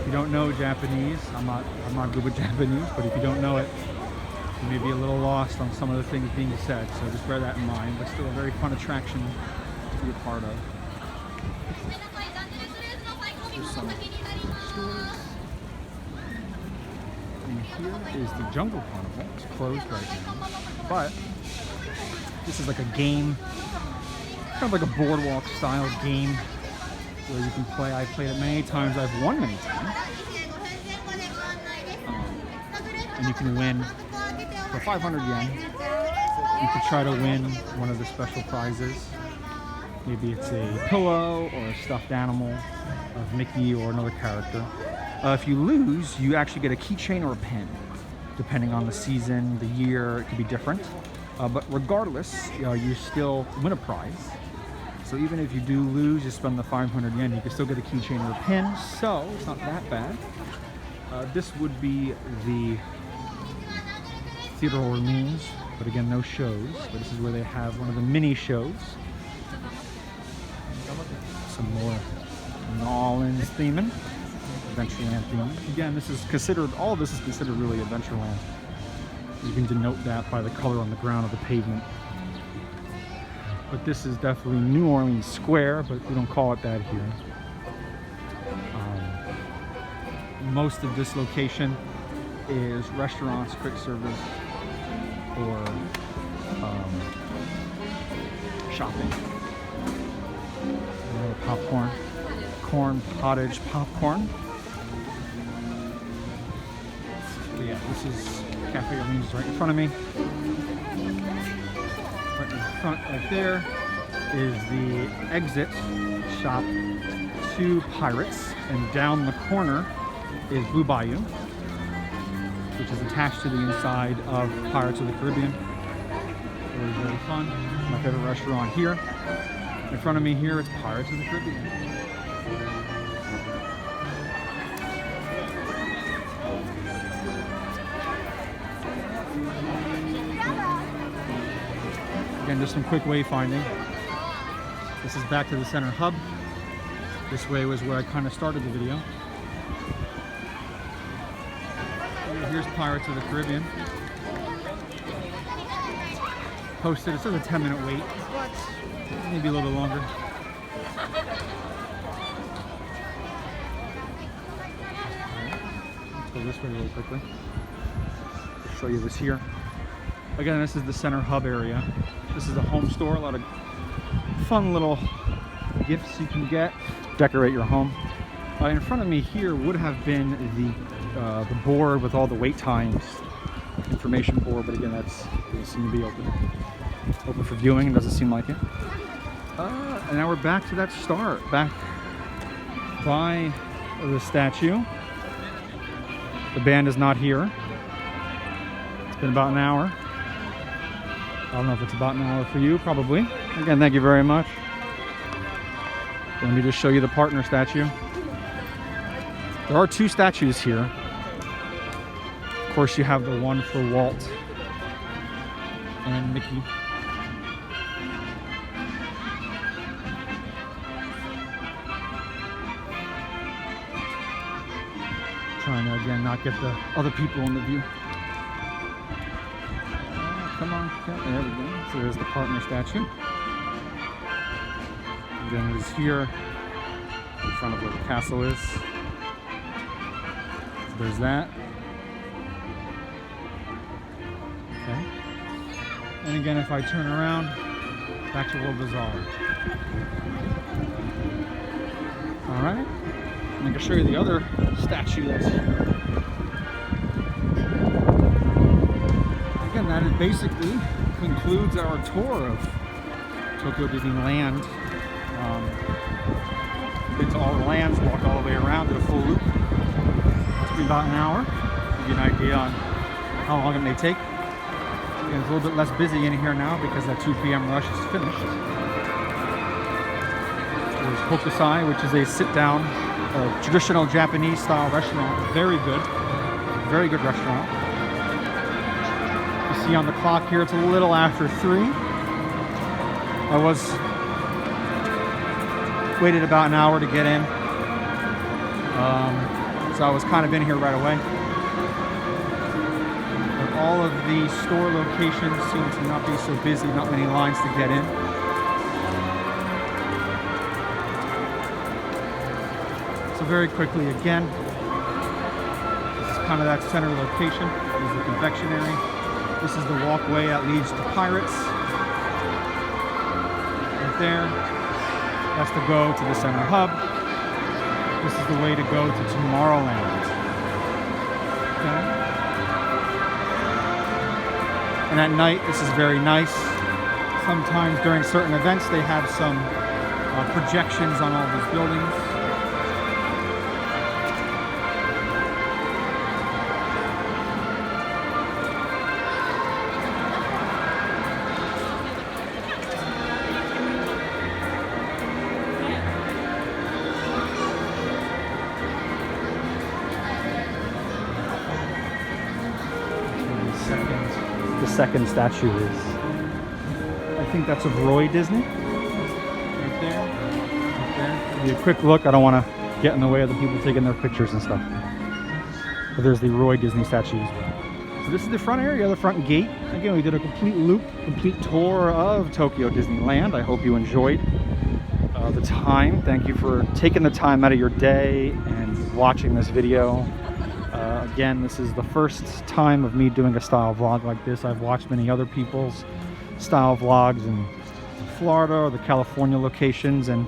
If you don't know Japanese, I'm not good with Japanese, but if you don't know it, you may be a little lost on some of the things being said. So just bear that in mind. But still a very fun attraction to be a part of. There's some stores. And here is the Jungle Carnival. It's closed right now, but this is like a game, kind of like a boardwalk style game where you can play. I've played it many times. I've won many times. And you can win for 500 yen. You could try to win one of the special prizes. Maybe it's a pillow or a stuffed animal of Mickey or another character. If you lose, you actually get a keychain or a pin. Depending on the season, the year, it could be different. But regardless, you still win a prize. So even if you do lose, you spend the 500 yen, you can still get a keychain or a pin. So it's not that bad. This would be the Theater Orleans, but again, no shows. But this is where they have one of the mini shows. Some more New Orleans theming, Adventureland theming. Again, this is considered, all of this is considered really Adventureland. You can denote that by the color on the ground of the pavement. But this is definitely New Orleans Square, but we don't call it that here. Most of this location is restaurants, quick service, or shopping. Popcorn, corn pottage popcorn. But yeah, this is Cafe Orleans right in front of me. Right in front, right there, is the exit shop to Pirates, and down the corner is Blue Bayou, which is attached to the inside of Pirates of the Caribbean. Very, very fun. My favorite restaurant here. In front of me here, it's Pirates of the Caribbean. Again, just some quick wayfinding. This is back to the center hub. This way was where I kind of started the video. Here's Pirates of the Caribbean. Posted, it says a 10-minute wait, but maybe a little longer. Let's go this way really quickly. I'll show you this here. Again, this is the center hub area. This is a home store, a lot of fun little gifts you can get. Decorate your home. In front of me here would have been the board with all the wait times, information board, but again, that's doesn't seem to be open for viewing. It doesn't seem like it. And now we're back to that start, back by the statue. The band is not here. It's been about an hour. I don't know if it's about an hour for you, probably. Again, thank you very much. Let me just show you the partner statue. There are two statues here. Of course, you have the one for Walt and Mickey. Trying to, again, not get the other people in the view. Come on. Yeah, there we go. So there's the partner statue. And then it is here in front of where the castle is. So there's that. Okay. And again, if I turn around, back to World Bazaar. All right. And I can show you the other statue that's here. basically concludes our tour of Tokyo Disneyland. Been to all the lands, walked all the way around, did a full loop. Took me about an hour. Give you an idea on how long it may take. Again, it's a little bit less busy in here now because that 2 p.m. rush is finished. There's Hokusai, which is a sit-down, traditional Japanese-style restaurant. Very good restaurant. You see on the clock here, it's a little after 3. I waited about an hour to get in, so I was kind of in here right away. But all of the store locations seem to not be so busy, not many lines to get in. So very quickly again, this is kind of that center location. This is the confectionery. This is the walkway that leads to Pirates. Right there. That's to go to the center hub. This is the way to go to Tomorrowland. Okay. And at night, this is very nice. Sometimes during certain events, they have some projections on all these buildings. The second statue is, I think that's of Roy Disney. Right there. Right there. Give you a quick look. I don't want to get in the way of the people taking their pictures and stuff. But there's the Roy Disney statue as well. So this is the front area, the front gate. Again, we did a complete loop, complete tour of Tokyo Disneyland. I hope you enjoyed the time. Thank you for taking the time out of your day and watching this video. Again, this is the first time of me doing a style vlog like this. I've watched many other people's style vlogs in Florida or the California locations, and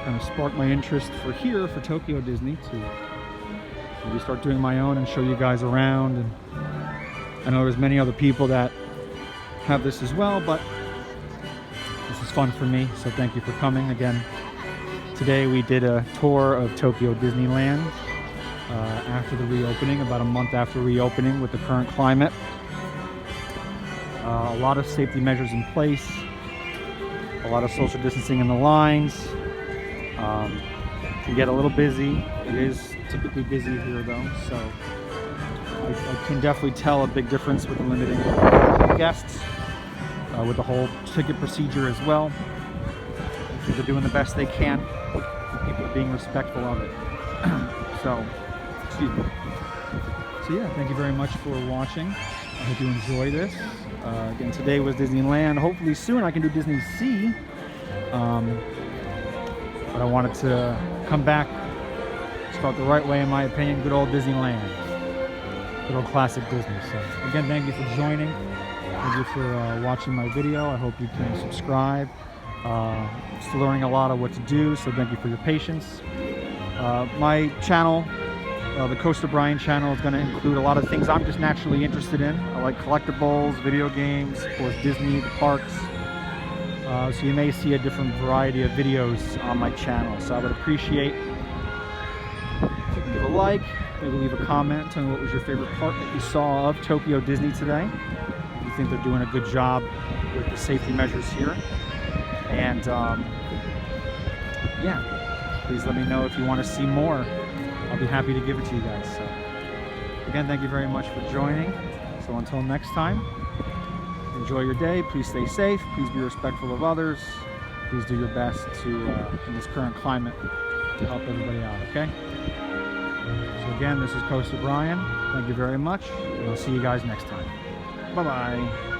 kind of sparked my interest for Tokyo Disney to maybe start doing my own and show you guys around. And I know there's many other people that have this as well, but this is fun for me, so thank you for coming. Again, today we did a tour of Tokyo Disneyland. After the reopening, about a month after reopening with the current climate. A lot of safety measures in place, a lot of social distancing in the lines. Can get a little busy. It is typically busy here though, so I can definitely tell a big difference with the limiting guests, with the whole ticket procedure as well. I think they're doing the best they can, people being respectful of it. So yeah, thank you very much for watching. I hope you enjoy this. Again, today was Disneyland. Hopefully soon I can do Disney Sea. But I wanted to come back, start the right way in my opinion, good old Disneyland. Good old classic Disney. So again, thank you for joining. Thank you for watching my video. I hope you can subscribe. Still learning a lot of what to do, so thank you for your patience. My channel, the Costa Brian channel, is going to include a lot of things I'm just naturally interested in. I like collectibles, video games, of course Disney, the parks. So you may see a different variety of videos on my channel. So I would appreciate if you can give a like, maybe leave a comment, tell me what was your favorite part that you saw of Tokyo Disney today. If you think they're doing a good job with the safety measures here. And yeah, please let me know if you want to see more. I'll be happy to give it to you guys. So again, thank you very much for joining. So until next time, enjoy your day. Please stay safe. Please be respectful of others. Please do your best to, in this current climate, to help everybody out, okay? So again, this is Costa Brian. Thank you very much, and I'll see you guys next time. Bye-bye.